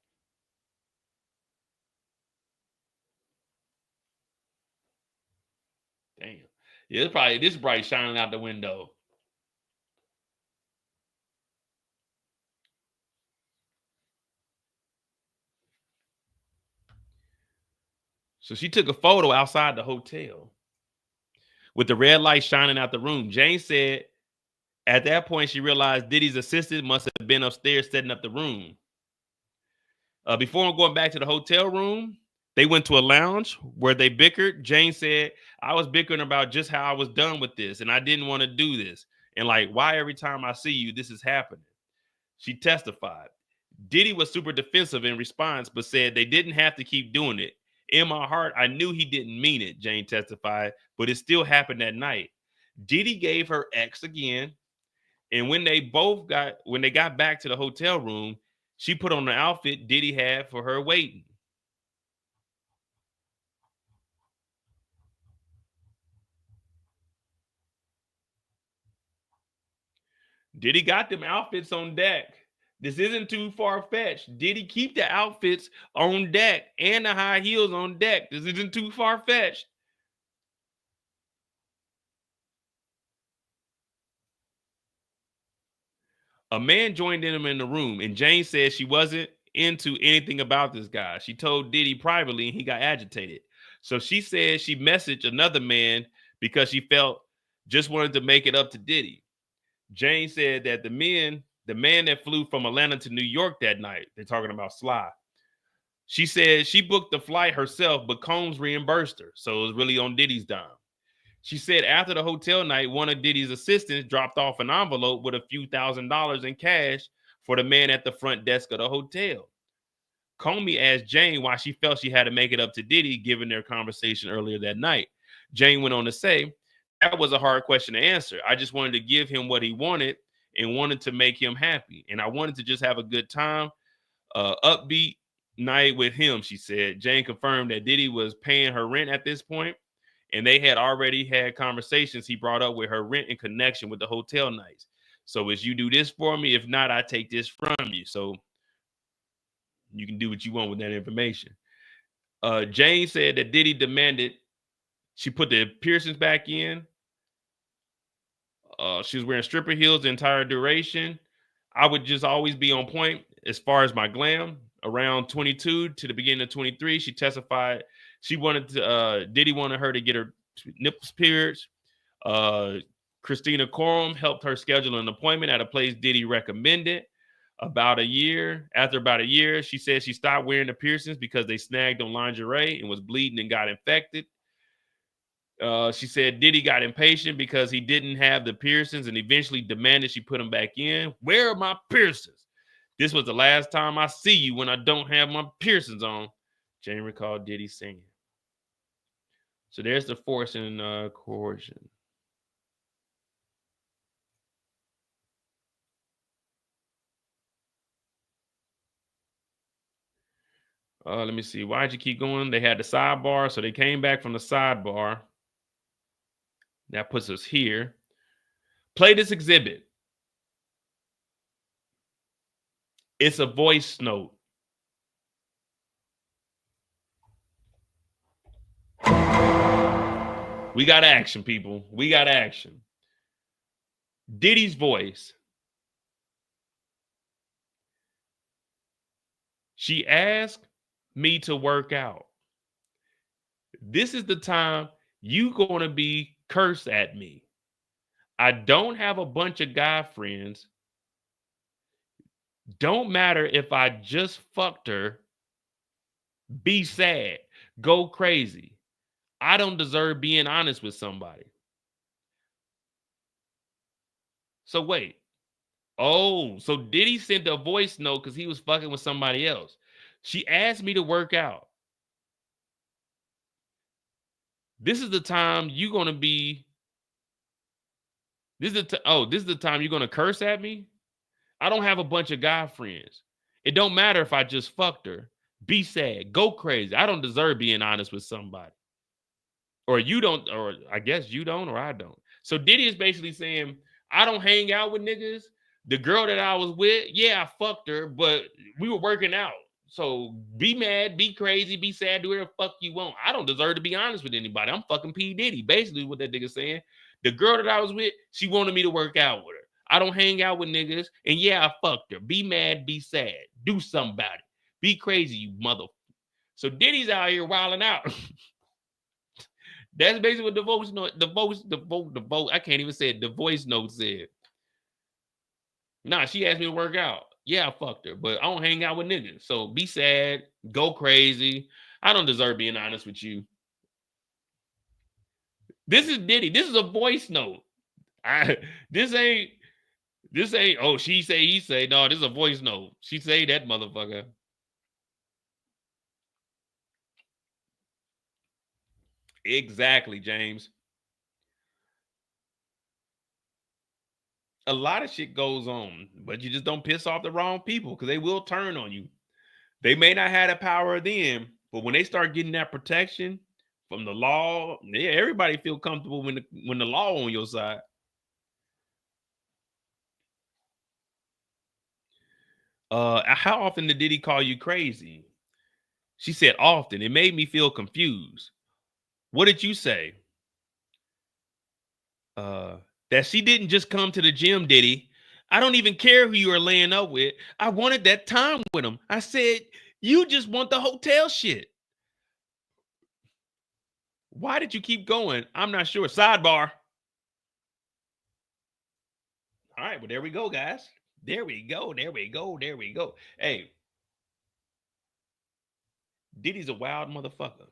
Speaker 1: Damn. Yeah, it's probably this bright shining out the window. So she took a photo outside the hotel with the red light shining out the room. Jane said at that point she realized Diddy's assistant must have been upstairs setting up the room. Before going back to the hotel room, they went to a lounge where they bickered. Jane said, I was bickering about just how I was done with this and I didn't want to do this. And like, why every time I see you, this is happening? She testified. Diddy was super defensive in response, but said they didn't have to keep doing it. In my heart, I knew he didn't mean it, Jane testified, but it still happened that night. Diddy gave her X again, and when they got back to the hotel room, she put on the outfit Diddy had for her waiting. Diddy got them outfits on deck. This isn't too far-fetched. Diddy keep the outfits on deck and the high heels on deck. This isn't too far-fetched. A man joined him in the room, and Jane said she wasn't into anything about this guy. She told Diddy privately, and he got agitated. So she said she messaged another man because she felt just wanted to make it up to Diddy. Jane said that the man that flew from Atlanta to New York that night, they're talking about Sly. She said she booked the flight herself, but Combs reimbursed her. So it was really on Diddy's dime. She said after the hotel night, one of Diddy's assistants dropped off an envelope with a few $1,000s in cash for the man at the front desk of the hotel. Comey asked Jane why she felt she had to make it up to Diddy given their conversation earlier that night. Jane went on to say, that was a hard question to answer. I just wanted to give him what he wanted and wanted to make him happy. And I wanted to just have a good time, upbeat night with him, she said. Jane confirmed that Diddy was paying her rent at this point, and they had already had conversations he brought up with her rent in connection with the hotel nights. So as you do this for me, if not, I take this from you. So you can do what you want with that information. Jane said that Diddy demanded she put the piercings back in. She was wearing stripper heels the entire duration. I would just always be on point as far as my glam. Around 22 to the beginning of 23, she testified she wanted to, Diddy wanted her to get her nipples pierced. Christina Courtroom helped her schedule an appointment at a place Diddy recommended. After about a year, she said she stopped wearing the piercings because they snagged on lingerie and was bleeding and got infected. She said Diddy got impatient because he didn't have the piercings and eventually demanded she put them back in. Where are my piercings? This was the last time I see you when I don't have my piercings on, Jane recalled Diddy saying. So there's the force and coercion. Let me see. Why'd you keep going? They had the sidebar, so they came back from the sidebar. That puts us here. Play this exhibit. It's a voice note. We got action, people. We got action. Diddy's voice. She asked me to work out. This is the time you gonna be cursed at me. I don't have a bunch of guy friends. Don't matter if I just fucked her. Be sad. Go crazy. I don't deserve being honest with somebody. So wait. Oh, so Diddy sent a voice note because he was fucking with somebody else. She asked me to work out. This is the time you're gonna be. This is the time you're gonna curse at me. I don't have a bunch of guy friends. It don't matter if I just fucked her. Be sad. Go crazy. I don't deserve being honest with somebody. Or you don't, or I guess you don't, or I don't. So Diddy is basically saying, I don't hang out with niggas. The girl that I was with, yeah, I fucked her, but we were working out. So be mad, be crazy, be sad, do whatever the fuck you want. I don't deserve to be honest with anybody. I'm fucking P. Diddy. Basically what that nigga's saying. The girl that I was with, she wanted me to work out with her. I don't hang out with niggas. And yeah, I fucked her. Be mad, be sad. Do something about it. Be crazy, you mother. So Diddy's out here wilding out. That's basically what the voice note, the vote. I can't even say it. The voice note said. Nah, she asked me to work out. Yeah, I fucked her, but I don't hang out with niggas. So be sad, go crazy. I don't deserve being honest with you. This is Diddy. This is a voice note. This ain't, oh, she say, he say. No, this is a voice note. She say that motherfucker. Exactly, James. A lot of shit goes on, but you just don't piss off the wrong people because they will turn on you. They may not have the power then, but when they start getting that protection from the law, yeah, everybody feel comfortable when the law on your side. How often did Diddy call you crazy? She said often. It made me feel confused. What did you say? That she didn't just come to the gym, Diddy. I don't even care who you are laying up with. I wanted that time with him. I said, you just want the hotel shit. Why did you keep going? I'm not sure. Sidebar. All right, well, there we go, guys. There we go. There we go. There we go. Hey, Diddy's a wild motherfucker.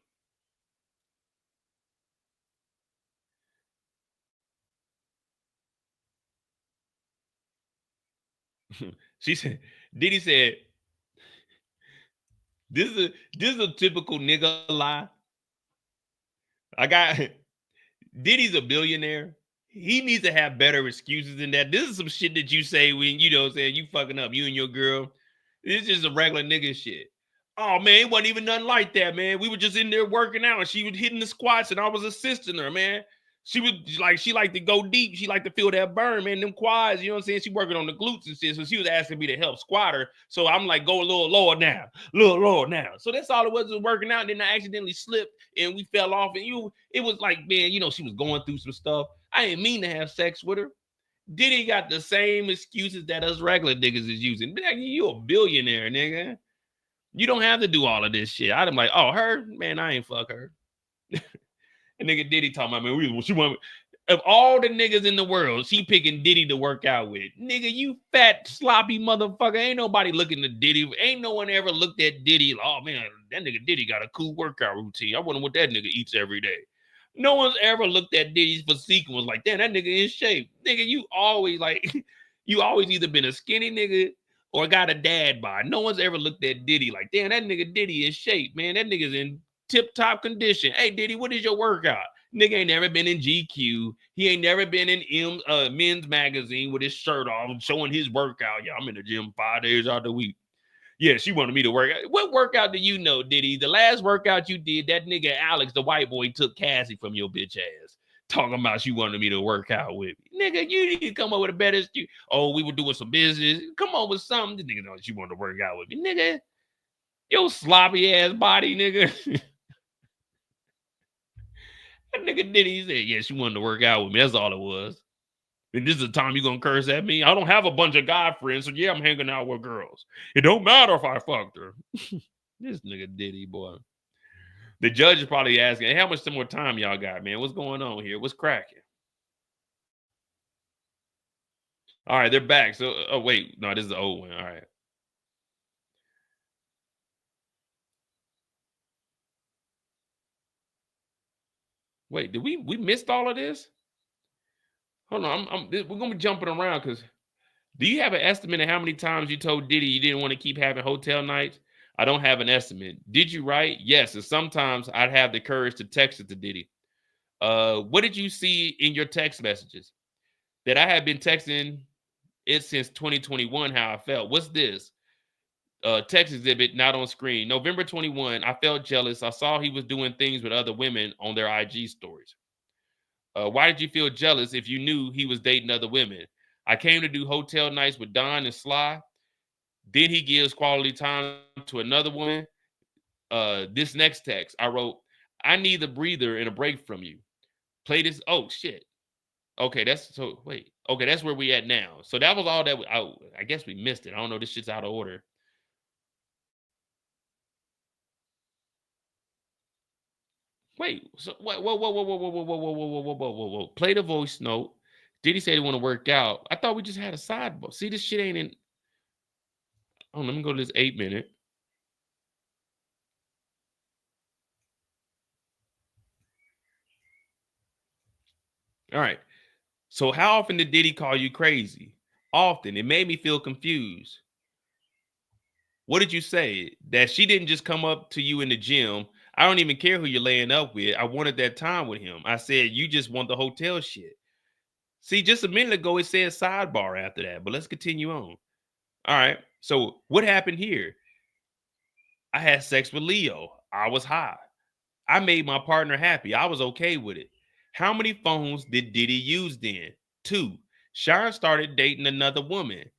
Speaker 1: She said, Diddy said, this is a typical nigga lie. I got Diddy's a billionaire. He needs to have better excuses than that. This is some shit that you say when, you know, saying you fucking up, you and your girl. This is just a regular nigga shit. Oh, man, it wasn't even nothing like that, man. We were just in there working out, and she was hitting the squats, and I was assisting her, man. She was like, she liked to go deep. She liked to feel that burn, man. Them quads, you know what I'm saying? She working on the glutes and shit. So she was asking me to help squat her. So I'm like, go a little lower now, So that's all it was working out. And then I accidentally slipped and we fell off. And it was like, man, you know, she was going through some stuff. I didn't mean to have sex with her. Diddy got the same excuses that us regular niggas is using. You a billionaire, nigga. You don't have to do all of this shit. I'm like, oh, her? Man, I ain't fuck her. And nigga Diddy talking about, man, she want of all the niggas in the world, she picking Diddy to work out with. Nigga, you fat, sloppy motherfucker. Ain't nobody looking to Diddy. Ain't no one ever looked at Diddy. Oh, man, that nigga Diddy got a cool workout routine. I wonder what that nigga eats every day. No one's ever looked at Diddy's physique and was like, damn, that nigga in shape. Nigga, you always either been a skinny nigga or got a dad bod. No one's ever looked at Diddy like, damn, that nigga Diddy in shape, man. That nigga's in tip-top condition. Hey, Diddy, what is your workout? Nigga ain't never been in GQ. He ain't never been in Men's Magazine with his shirt off showing his workout. Yeah, I'm in the gym 5 days out of the week. Yeah, she wanted me to work out. What workout do you know, Diddy? The last workout you did, that nigga Alex, the white boy, took Cassie from your bitch ass. Talking about she wanted me to work out with me. Nigga, you need to come up with a better excuse. Oh, we were doing some business. Come on with something. This nigga knows she wanted to work out with me. Nigga, your sloppy ass body, nigga. That nigga Diddy said, yeah, she wanted to work out with me. That's all it was. And this is the time you gonna curse at me? I don't have a bunch of guy friends, so yeah, I'm hanging out with girls. It don't matter if I fucked her. This nigga Diddy, boy. The judge is probably asking, hey, how much more time y'all got, man? What's going on here? What's cracking? All right, they're back. So, oh, wait. No, this is the old one. All right. Wait, did we missed all of this? Hold on, we're gonna be jumping around because do you have an estimate of how many times you told Diddy you didn't want to keep having hotel nights? I don't have an estimate. Did you write? Yes, and sometimes I'd have the courage to text it to Diddy. What did you see in your text messages? That I had been texting it since 2021, how I felt. What's this? Text exhibit not on screen. November 21, I felt jealous. I saw he was doing things with other women on their IG stories. Why did you feel jealous if you knew he was dating other women? I came to do hotel nights with Don and Sly. Then he gives quality time to another woman. This next text, I wrote, I need a breather and a break from you. Play this. Oh, shit. Okay, wait. Okay, that's where we at now. So that was all that, I guess we missed it. I don't know, this shit's out of order. Wait, so whoa. Play the voice note. Diddy said he want to work out. I thought we just had a sidebar. See, this shit ain't in. Oh, let me go to this 8-minute. All right. So how often did Diddy call you crazy? Often. It made me feel confused. What did you say? That she didn't just come up to you in the gym. I don't even care who you're laying up with. I wanted that time with him. I said, you just want the hotel shit. See, just a minute ago, it said sidebar after that, but let's continue on. All right. So what happened here? I had sex with Leo. I was high. I made my partner happy. I was okay with it. How many phones did Diddy use then? 2. Sharon started dating another woman.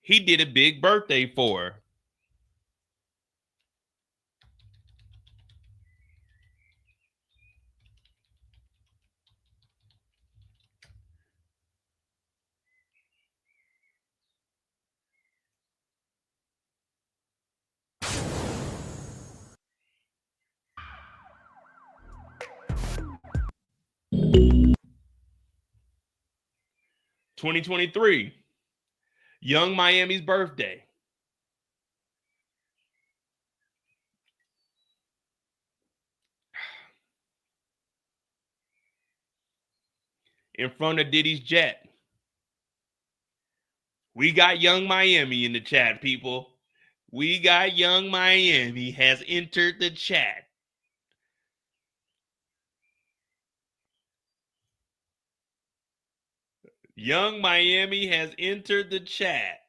Speaker 1: He did a big birthday for her. $2023, Young Miami's birthday. In front of Diddy's jet. We got Young Miami in the chat, people. We got Young Miami has entered the chat. Young Miami has entered the chat.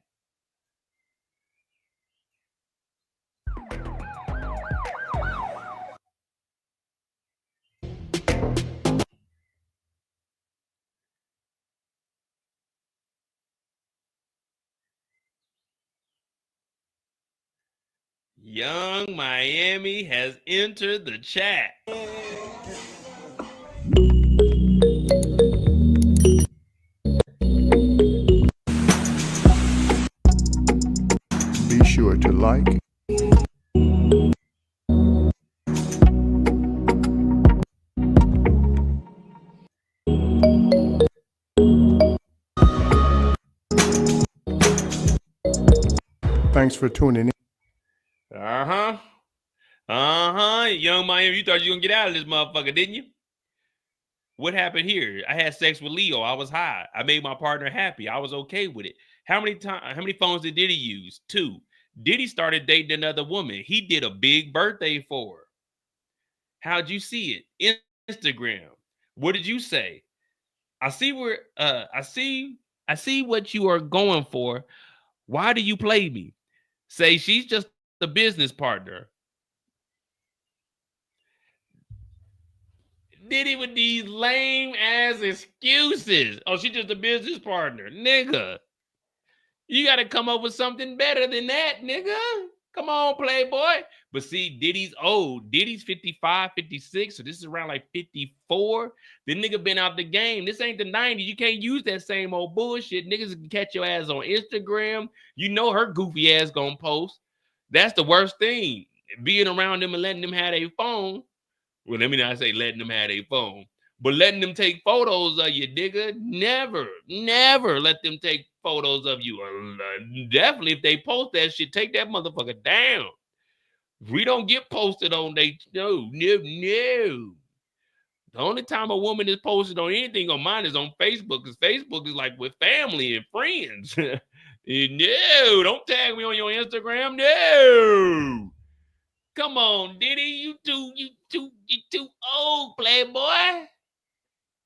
Speaker 1: Young Miami has entered the chat.
Speaker 5: Be sure to like, thanks for tuning in.
Speaker 1: Young Miami, you thought you were gonna get out of this motherfucker, didn't you? What happened here? I had sex with Leo. I was high. I made my partner happy. I was okay with it. How many phones did Diddy use? 2. Diddy started dating another woman. He did a big birthday for her. How'd you see it? Instagram. What did you say? I see what you are going for. Why do you play me? Say she's just a business partner. Diddy with these lame ass excuses. Oh, she's just a business partner. Nigga, you got to come up with something better than that, nigga. Come on, Playboy. But see, Diddy's old. Diddy's 55, 56. So this is around like 54. The nigga been out the game. This ain't the 90s. You can't use that same old bullshit. Niggas can catch your ass on Instagram. You know her goofy ass gonna post. That's the worst thing. Being around them and letting them have a phone. Well, let me not say letting them have a phone, but letting them take photos of you, nigga. Never let them take photos of you. Definitely, if they post that shit, take that motherfucker down. We don't get posted on they no. The only time a woman is posted on anything on mine is on Facebook, because Facebook is like with family and friends. No, don't tag me on your Instagram. No. Come on, Diddy. You too old, Playboy.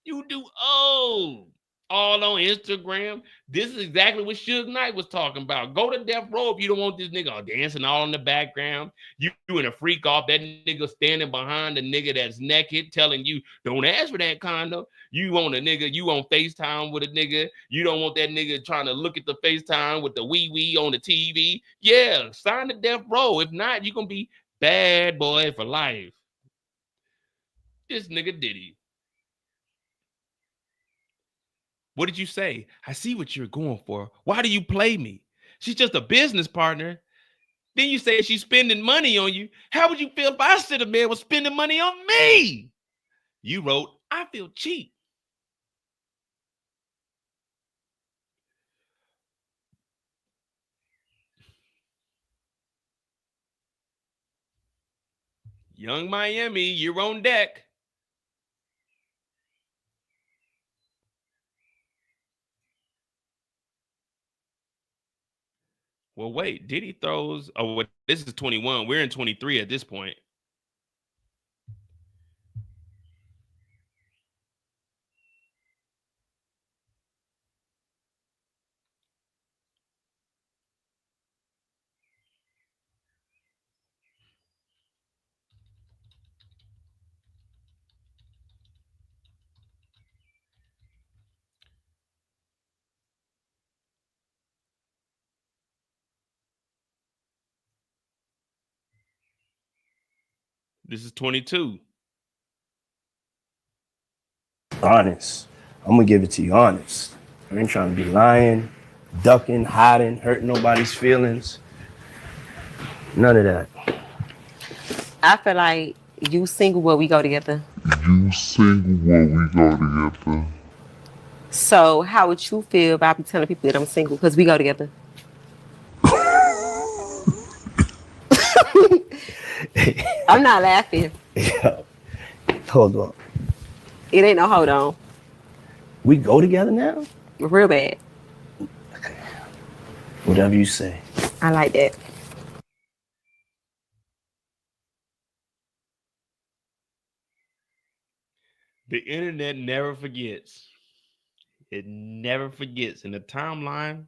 Speaker 1: You too old. All on Instagram. This is exactly what Suge Knight was talking about. Go to death row if you don't want this nigga dancing all in the background. You doing a freak off, that nigga standing behind the nigga that's naked, telling you, don't ask for that condom. You want a nigga, you on FaceTime with a nigga. You don't want that nigga trying to look at the FaceTime with the wee on the TV. Yeah, sign the death row. If not, you're going to be bad boy for life. This nigga Diddy. What did you say? I see what you're going for. Why do you play me? She's just a business partner. Then you say she's spending money on you. How would you feel if I said a man was spending money on me? You wrote, I feel cheap. Young Miami, you're on deck. Well, wait, Diddy throws. Oh, well, this is 21. We're in 23 at this point. This is 22.
Speaker 4: Honest. I'm gonna give it to you honest. I ain't trying to be lying, ducking, hiding, hurting nobody's feelings. None of that.
Speaker 6: I feel like you single where we go together.
Speaker 7: You single where we go together.
Speaker 6: So how would you feel if I be telling people that I'm single because we go together? I'm not laughing.
Speaker 4: Yeah. Hold on.
Speaker 6: It ain't no hold on.
Speaker 4: We go together now?
Speaker 6: Real bad.
Speaker 4: Whatever you say.
Speaker 6: I like that.
Speaker 1: The internet never forgets. It never forgets. In the timeline,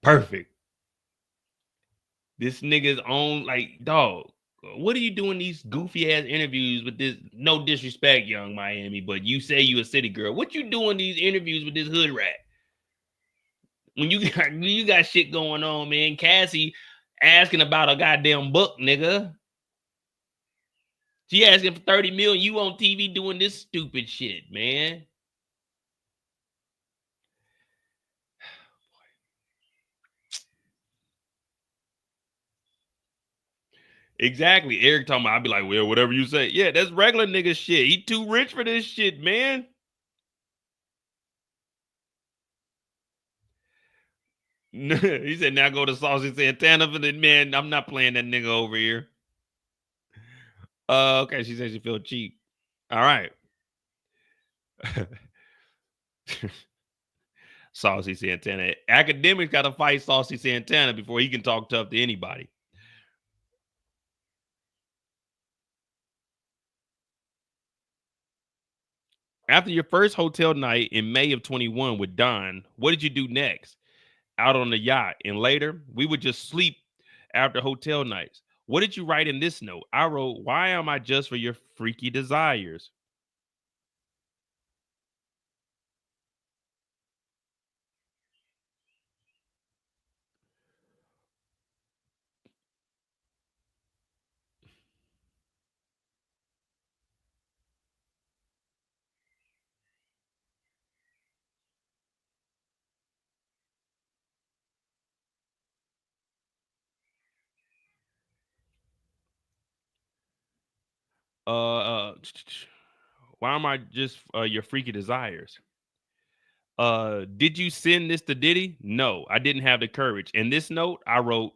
Speaker 1: perfect. This nigga's on, like, dog. What are you doing these goofy ass interviews with this? No disrespect, Young Miami, but you say you a city girl. What you doing these interviews with this hood rat? When you got shit going on, man. Cassie asking about a goddamn book, nigga. She asking for 30 million. You on TV doing this stupid shit, man. Exactly. Eric talking about, I'd be like, well, whatever you say. Yeah, that's regular nigga shit. He too rich for this shit, man. He said, now go to Saucy Santana for the man. I'm not playing that nigga over here. Okay, she said she feel cheap. All right. Saucy Santana. Academics got to fight Saucy Santana before he can talk tough to anybody. After your first hotel night in May of 21 with Don, what did you do next? out on the yacht, and later we would just sleep after hotel nights. What did you write in this note? I wrote, why am I just for your freaky desires? Why am I just your freaky desires? Did you send this to Diddy? No, I didn't have the courage. In this note, I wrote,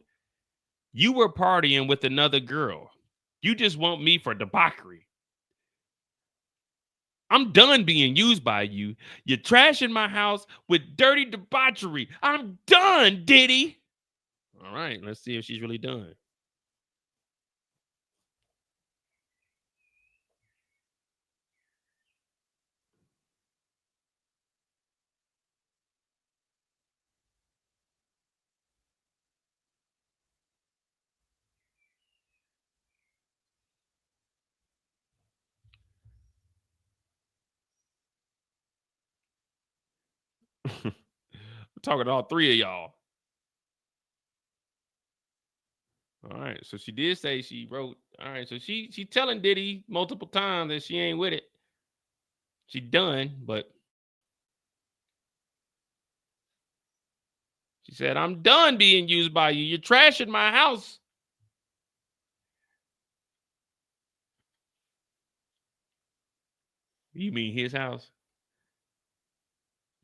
Speaker 1: you were partying with another girl. You just want me for debauchery. I'm done being used by you. You're trashing my house with dirty debauchery. I'm done, Diddy. All right, let's see if she's really done. I'm talking to all three of y'all. All right, so she did say she wrote. All right, so she telling Diddy multiple times that she ain't with it. She done, but she said, I'm done being used by you. You're trashing my house. You mean his house?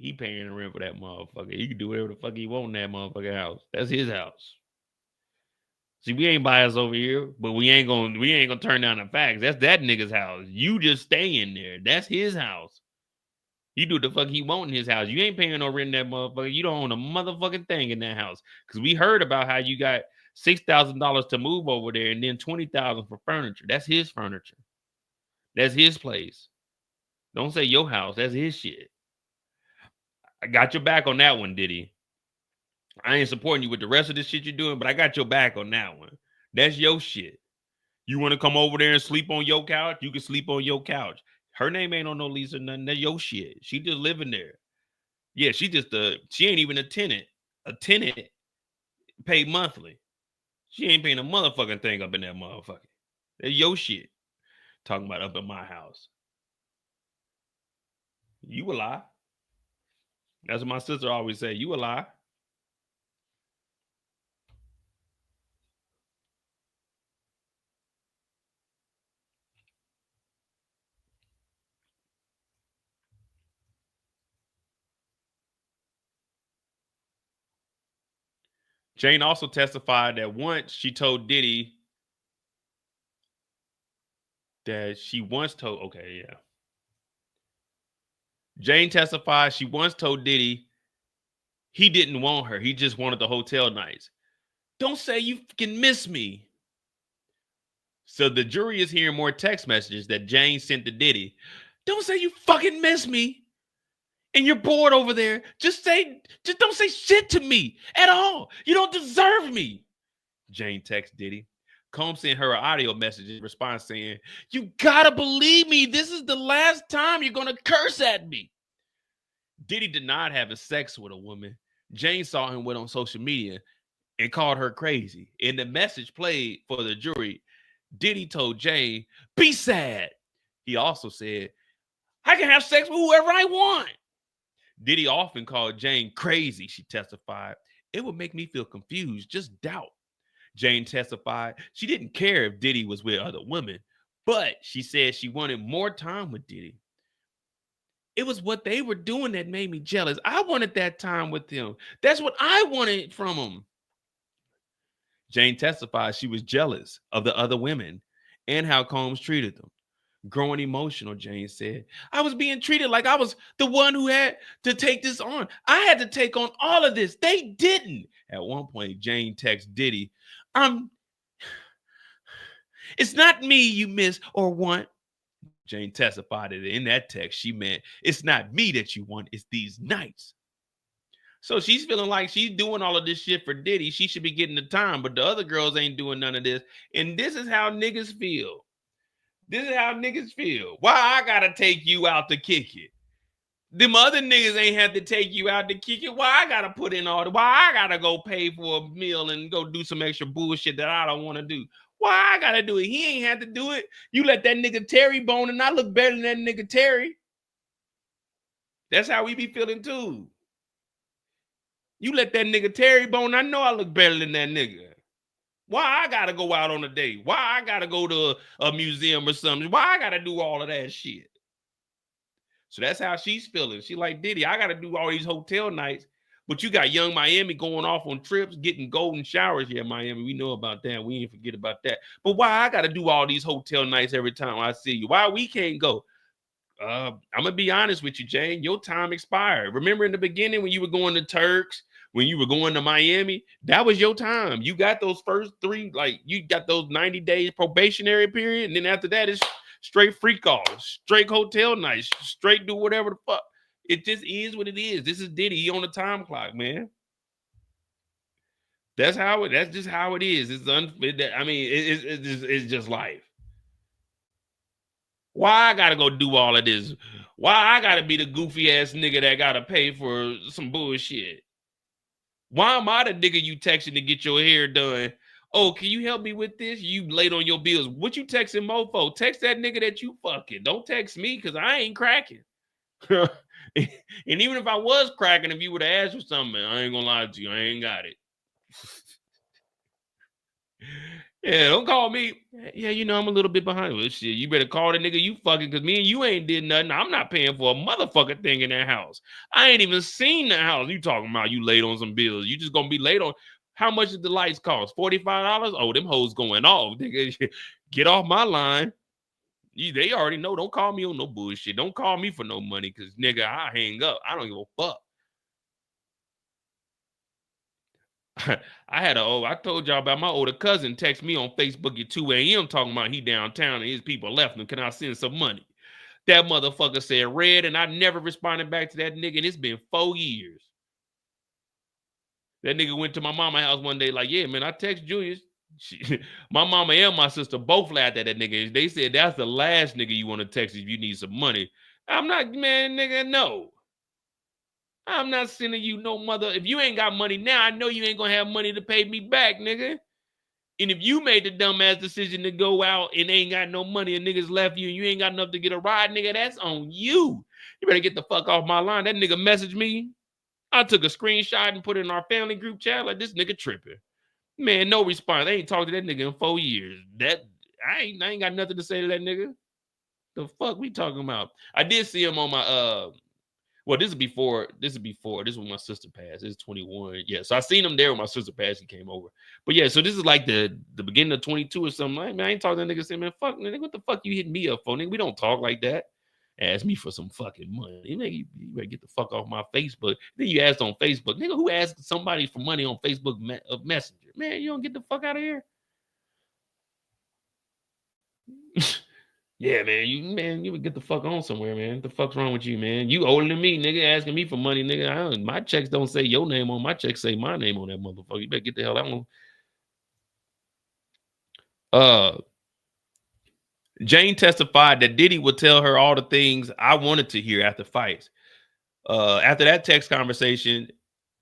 Speaker 1: He paying the rent for that motherfucker. He can do whatever the fuck he want in that motherfucking house. That's his house. See, we ain't biased over here, but we ain't gonna turn down the facts. That's that nigga's house. You just stay in there. That's his house. He do the fuck he want in his house. You ain't paying no rent in that motherfucker. You don't own a motherfucking thing in that house. Cause we heard about how you got $6,000 to move over there and then $20,000 for furniture. That's his furniture. That's his place. Don't say your house. That's his shit. I got your back on that one, Diddy. I ain't supporting you with the rest of the shit you're doing, but I got your back on that one. That's your shit. You want to come over there and sleep on your couch? You can sleep on your couch. Her name ain't on no lease or nothing. That's your shit. She just living there. Yeah, she ain't even a tenant. A tenant paid monthly. She ain't paying a motherfucking thing up in that motherfucker. That's your shit. Talking about up in my house. You a lie. That's what my sister always say. You a lie. Jane also testified that once she told Diddy that she once told, okay, yeah. Jane testified she once told Diddy he didn't want her. He just wanted the hotel nights. Don't say you fucking miss me. So the jury is hearing more text messages that Jane sent to Diddy. Don't say you fucking miss me. And you're bored over there. Just don't say shit to me at all. You don't deserve me. Jane texts Diddy. Combs sent her an audio message in response saying, you gotta believe me. This is the last time you're gonna curse at me. Diddy denied having sex with a woman Jane saw him with on social media and called her crazy. In the message played for the jury, Diddy told Jane, be sad. He also said, I can have sex with whoever I want. Diddy often called Jane crazy, she testified. It would make me feel confused, just doubt. Jane testified she didn't care if Diddy was with other women, but she said she wanted more time with Diddy. It was what they were doing that made me jealous. I wanted that time with them. That's what I wanted from them. Jane testified she was jealous of the other women and how Combs treated them. Growing emotional, Jane said, I was being treated like I was the one who had to take this on. I had to take on all of this. They didn't. At one point, Jane texted Diddy, it's not me you miss or want. Jane testified that in that text, she meant, it's not me that you want, it's these nights. So she's feeling like she's doing all of this shit for Diddy. She should be getting the time, but the other girls ain't doing none of this. And this is how niggas feel. This is how niggas feel. Why I gotta take you out to kick it? Them other niggas ain't have to take you out to kick it. Why I gotta put in all the, why I gotta go pay for a meal and go do some extra bullshit that I don't want to do? Why I gotta do it? He ain't had to do it. You let that nigga Terry bone and I look better than that nigga Terry. That's how we be feeling too. You let that nigga Terry bone, I know I look better than that nigga. Why I gotta go out on a date? Why I gotta go to a museum or something? Why I gotta do all of that shit? So that's how she's feeling. She like, Diddy, I gotta do all these hotel nights, but you got Young Miami going off on trips, getting golden showers here in Miami. We know about that. We ain't forget about that. But why I gotta do all these hotel nights every time I see you? Why we can't go? I'm gonna be honest with you, Jane. Your time expired. Remember in the beginning when you were going to Turks, when you were going to Miami, that was your time. You got those first 3, like you got those 90 days probationary period, and then after that it's straight free calls, straight hotel nights, straight do whatever the fuck. It just is what it is. This is Diddy. He on the time clock, man. That's just how it is. It's just life. Why I gotta go do all of this? Why I gotta be the goofy ass nigga that gotta pay for some bullshit? Why am I the nigga you texting to get your hair done? Oh, can you help me with this? You late on your bills. What you texting mofo? Text that nigga that you fucking. Don't text me because I ain't cracking. And even if I was cracking, if you would have asked for something, I ain't gonna lie to you. I ain't got it. Yeah, don't call me. Yeah, you know, I'm a little bit behind. Well, shit, you better call the nigga you fucking, because me and you ain't did nothing. I'm not paying for a motherfucking thing in that house. I ain't even seen the house. You talking about you late on some bills. You just gonna be late on. How much did the lights cost? $45? Oh, them hoes going off. Nigga, get off my line. They already know. Don't call me on no bullshit. Don't call me for no money, because, nigga, I hang up. I don't give a fuck. I told y'all about my older cousin text me on Facebook at 2 a.m. talking about he downtown and his people left him. Can I send some money? That motherfucker said red, and I never responded back to that nigga, and it's been 4 years. That nigga went to my mama's house one day like, yeah, man, I text Julius. My mama and my sister both laughed at that nigga. They said that's the last nigga you want to text if you need some money. I'm not, man, nigga, no. I'm not sending you no mother. If you ain't got money now, I know you ain't gonna have money to pay me back, nigga. And if you made the dumbass decision to go out and ain't got no money and niggas left you and you ain't got enough to get a ride, nigga, that's on you. You better get the fuck off my line. That nigga messaged me. I took a screenshot and put it in our family group chat like, this nigga tripping. Man, no response. I ain't talked to that nigga in 4 years. I ain't got nothing to say to that nigga. The fuck we talking about? I did see him on my well, this is before. This is when my sister passed. This is 21. Yeah, so I seen him there when my sister passed. He came over. But yeah, so this is like the beginning of 22 or something. Like, man, I ain't talking to that nigga. Say, man, fuck, nigga, what the fuck you hitting me up for, nigga? We don't talk like that. Ask me for some fucking money. You better get the fuck off my Facebook. Then you asked on Facebook, nigga, who asked somebody for money on Facebook Messenger? Man, you don't get the fuck out of here. Yeah, man, you would get the fuck on somewhere, man. What the fuck's wrong with you, man? You older than me, nigga, asking me for money, nigga. My checks don't say your name on my checks, say my name on that motherfucker. You better get the hell out. Jane testified that Diddy would tell her all the things I wanted to hear after fights. After that text conversation,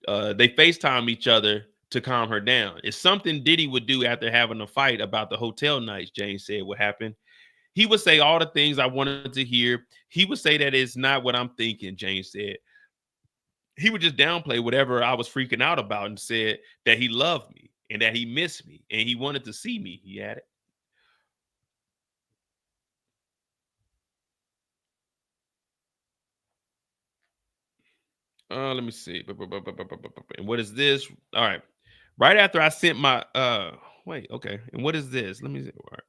Speaker 1: they FaceTime each other to calm her down. It's something Diddy would do after having a fight about the hotel nights, Jane said would happen. He would say all the things I wanted to hear. He would say that it's not what I'm thinking, Jane said. He would just downplay whatever I was freaking out about and said that he loved me and that he missed me and he wanted to see me, he added. Let me see. And what is this? All right. Right after I sent my wait, okay. And what is this? Let me see. All right.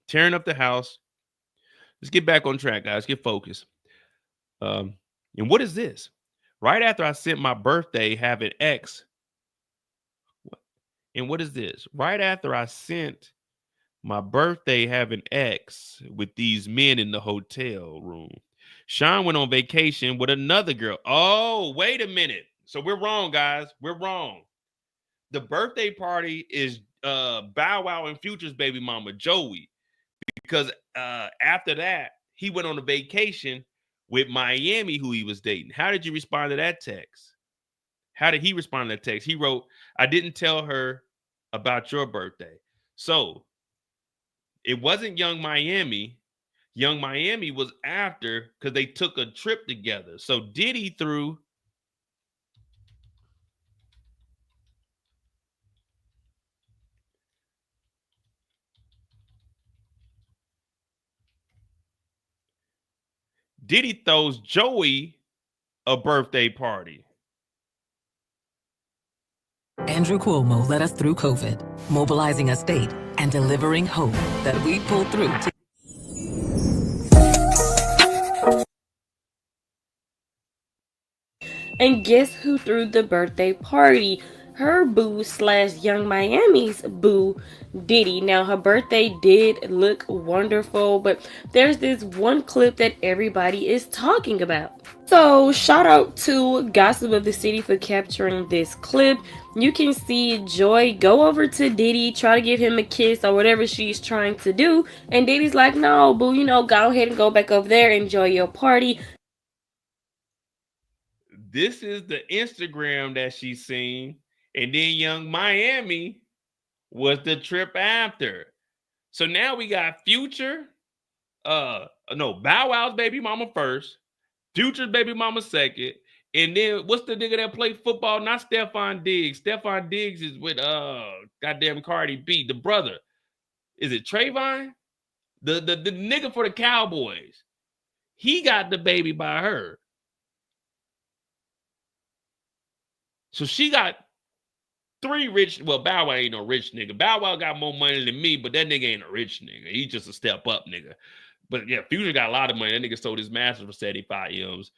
Speaker 1: Tearing up the house. Let's get back on track, guys. Get focused. And what is this? Right after I sent my birthday having X. And what is this? Right after I sent my birthday having X with these men in the hotel room, Sean went on vacation with another girl. Oh, wait a minute. So we're wrong, guys. We're wrong. The birthday party is Bow Wow and Future's baby mama, Joey. Because after that, he went on a vacation with Miami, who he was dating. How did you respond to that text? How did he respond to that text? He wrote, I didn't tell her about your birthday. So it wasn't Young Miami. Young Miami was after because they took a trip together. So Diddy threw Diddy throws Joey a birthday party.
Speaker 8: Andrew Cuomo led us through COVID, mobilizing a state and delivering hope that we pulled through.
Speaker 9: And guess who threw the birthday party? Her boo / Young Miami's boo, Diddy. Now, her birthday did look wonderful, but there's this one clip that everybody is talking about. So, shout out to Gossip of the City for capturing this clip. You can see Joy go over to Diddy, try to give him a kiss or whatever she's trying to do. And Diddy's like, no, boo, go ahead and go back over there, enjoy your party.
Speaker 1: This is the Instagram that she's seen. And then Young Miami was the trip after. So now we got Future. Bow Wow's baby mama first. Future's baby mama second. And then what's the nigga that played football? Not Stephon Diggs. Stephon Diggs is with goddamn Cardi B, the brother. Is it Trayvon? The nigga for the Cowboys. He got the baby by her. So she got three rich. Well, Bow Wow ain't no rich nigga. Bow Wow got more money than me, but that nigga ain't a rich nigga. He's just a step up nigga. But yeah, Future got a lot of money. That nigga sold his masters for 75 M's.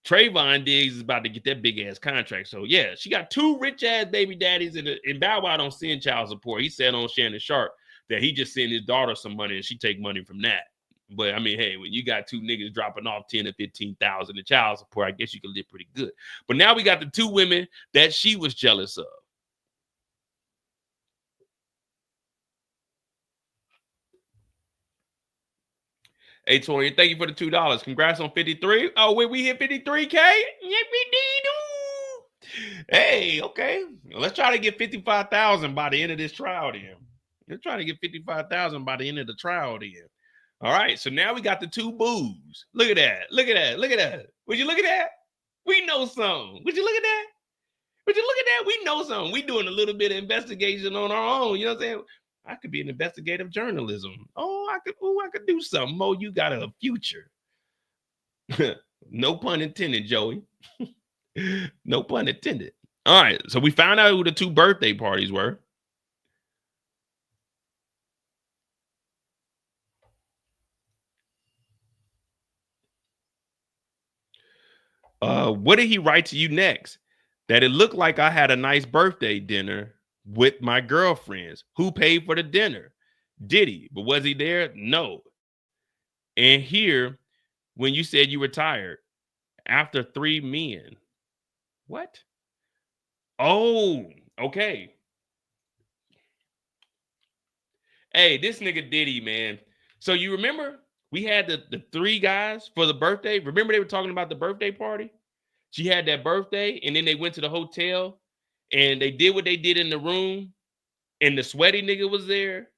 Speaker 1: Trayvon Diggs is about to get that big ass contract. So yeah, she got two rich ass baby daddies, and Bow Wow don't send child support. He said on Shannon Sharp that he just send his daughter some money and she take money from that. But I mean, hey, when you got two niggas dropping off 10 to 15,000 in child support, I guess you can live pretty good. But now we got the two women that she was jealous of. Hey, Tori, thank you for the $2. Congrats on 53. Oh, when we hit 53K? Hey, okay. Let's try to get 55,000 by the end of this trial then. Let's try to get 55,000 by the end of the trial then. All right, so now we got the two boos. Look at that. Look at that. Look at that. Would you look at that? We know something. Would you look at that? Would you look at that? We know something. We doing a little bit of investigation on our own. You know what I'm saying? I could be an investigative journalism. I could do something. Oh, you got a future. No pun intended, Joey. No pun intended. All right, so we found out who the two birthday parties were. What did he write to you next? That it looked like I had a nice birthday dinner with my girlfriends. Who paid for the dinner? Diddy. But was he there? No. And here, when you said you were tired, after 3 men. What? Oh, okay. Hey, this nigga Diddy, man. So you remember we had the three guys for the birthday? Remember they were talking about the birthday party? She had that birthday, and then they went to the hotel, and they did what they did in the room, and the sweaty nigga was there.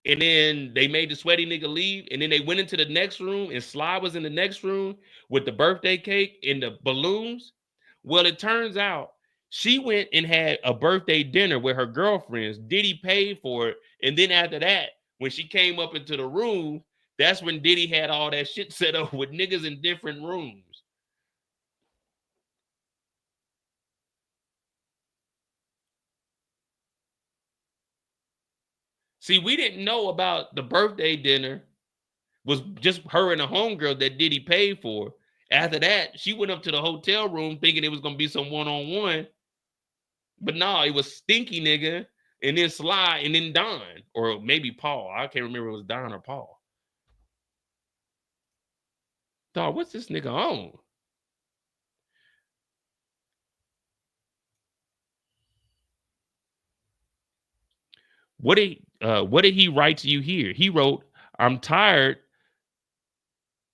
Speaker 1: And then they made the sweaty nigga leave, and then they went into the next room, and Sly was in the next room with the birthday cake and the balloons. Well, it turns out she went and had a birthday dinner with her girlfriends. Diddy paid for it, and then after that, when she came up into the room, that's when Diddy had all that shit set up with niggas in different rooms. See, we didn't know about the birthday dinner. Was just her and a homegirl that Diddy paid for. After that, she went up to the hotel room thinking it was going to be some one-on-one. But no, it was Stinky nigga, and then Sly, and then Don. Or maybe Paul. I can't remember if it was Don or Paul. Dog, what's this nigga on? What did he write to you here? He wrote, I'm tired.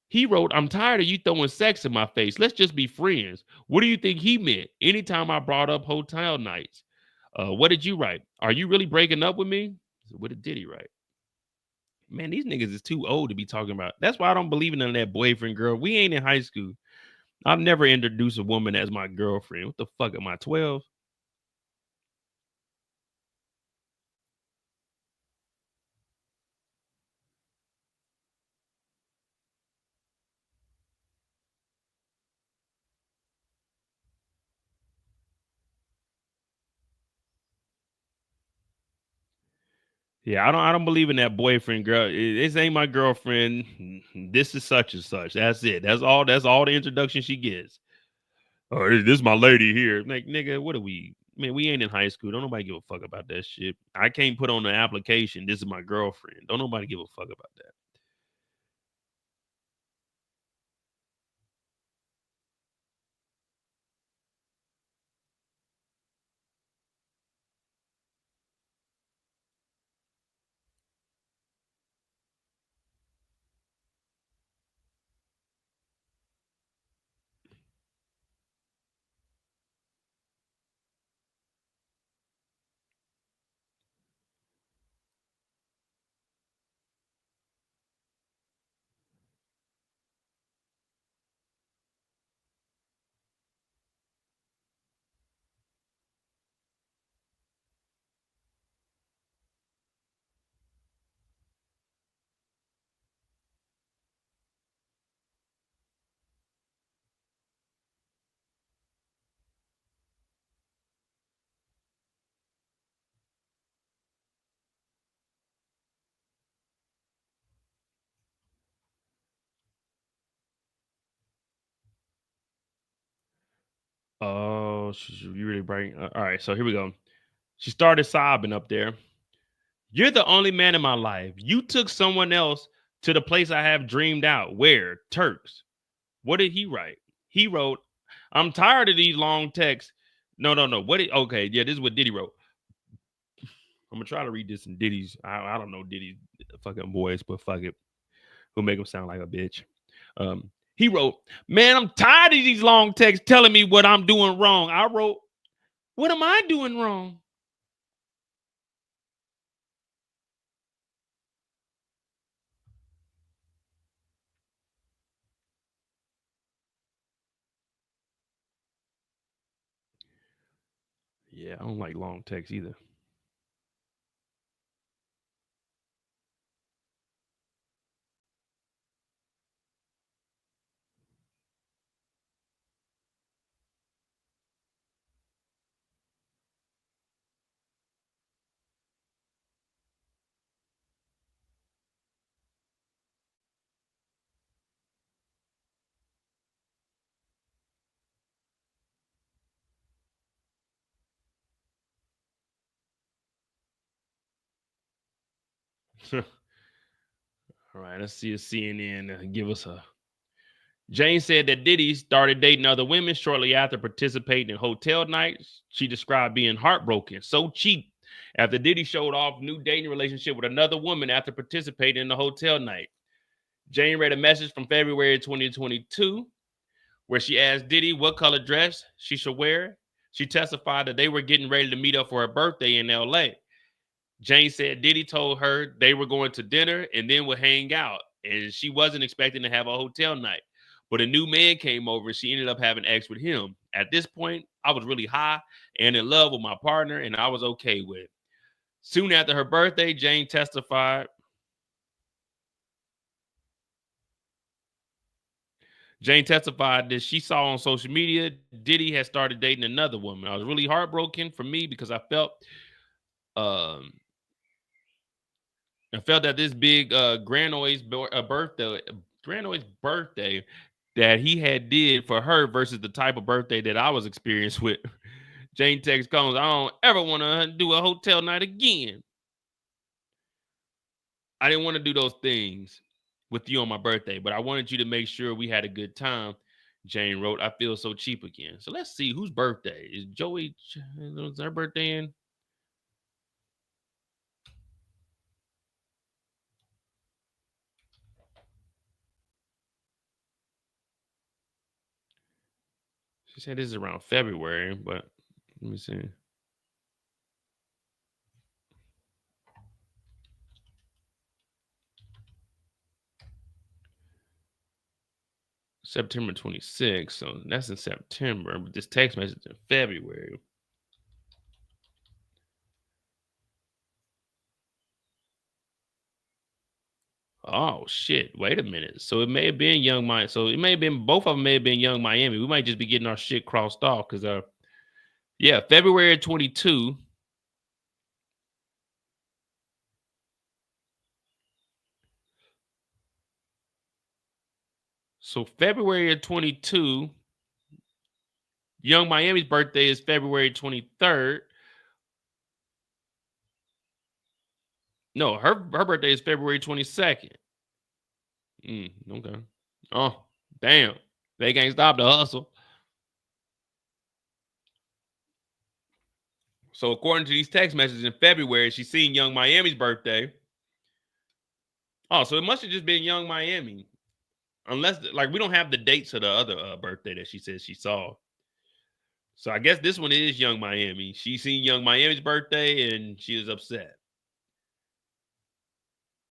Speaker 1: He wrote, I'm tired of you throwing sex in my face. Let's just be friends. What do you think he meant? Anytime I brought up hotel nights. What did you write? Are you really breaking up with me? So what did Diddy write? Man, these niggas is too old to be talking about. That's why I don't believe in none of that boyfriend girl. We ain't in high school. I've never introduced a woman as my girlfriend. What the fuck am I, 12? Yeah, I don't believe in that boyfriend girl. This ain't my girlfriend. This is such and such. That's it. That's all the introduction she gets. Oh, this is my lady here. Like, nigga, what are we? Man, we ain't in high school. Don't nobody give a fuck about that shit. I can't put on the application, this is my girlfriend. Don't nobody give a fuck about that. Oh, you really bright. All right, so here we go. She started sobbing up there. You're the only man in my life. You took someone else to the place I have dreamed out. Where? Turks. What did he write? He wrote, I'm tired of these long texts. No. Okay, yeah, this is what Diddy wrote. I'm gonna try to read this in Diddy's. I don't know Diddy's fucking voice, but fuck it. Who make him sound like a bitch. He wrote, man, I'm tired of these long texts telling me what I'm doing wrong. I wrote, what am I doing wrong? Yeah, I don't like long texts either. All right, let's see if CNN give us a. Jane said that Diddy started dating other women shortly after participating in hotel nights. She described being heartbroken, so cheap, after Diddy showed off new dating relationship with another woman after participating in the hotel night. Jane read a message from February 2022 where she asked Diddy what color dress she should wear. She testified that they were getting ready to meet up for her birthday in LA. Jane said Diddy told her they were going to dinner and then would hang out, and she wasn't expecting to have a hotel night. But a new man came over and she ended up having sex with him. At this point, I was really high and in love with my partner, and I was okay with it. Soon after her birthday, Jane testified. Jane testified that she saw on social media Diddy had started dating another woman. I was really heartbroken for me because um, I felt that this big Granoy's birthday that he had did for her versus the type of birthday that I was experienced with. Jane text comes, I don't ever want to do a hotel night again. I didn't want to do those things with you on my birthday, but I wanted you to make sure we had a good time. Jane wrote, I feel so cheap again. So let's see whose birthday is Joey. Is her birthday in? She said this is around February, but let me see. September 26th, so that's in September, but this text message is in February. Oh shit! Wait a minute. So it may have been Young Miami. So it may have been both of them. May have been Young Miami. We might just be getting our shit crossed off because yeah, February 22. So February 22. Young Miami's birthday is February 23rd. No, her birthday is February 22nd. Okay. Oh, damn. They can't stop the hustle. So according to these text messages in February, she's seen Young Miami's birthday. Oh, so it must have just been Young Miami. Unless, like, we don't have the dates of the other birthday that she says she saw. So I guess this one is Young Miami. She seen Young Miami's birthday and she is upset.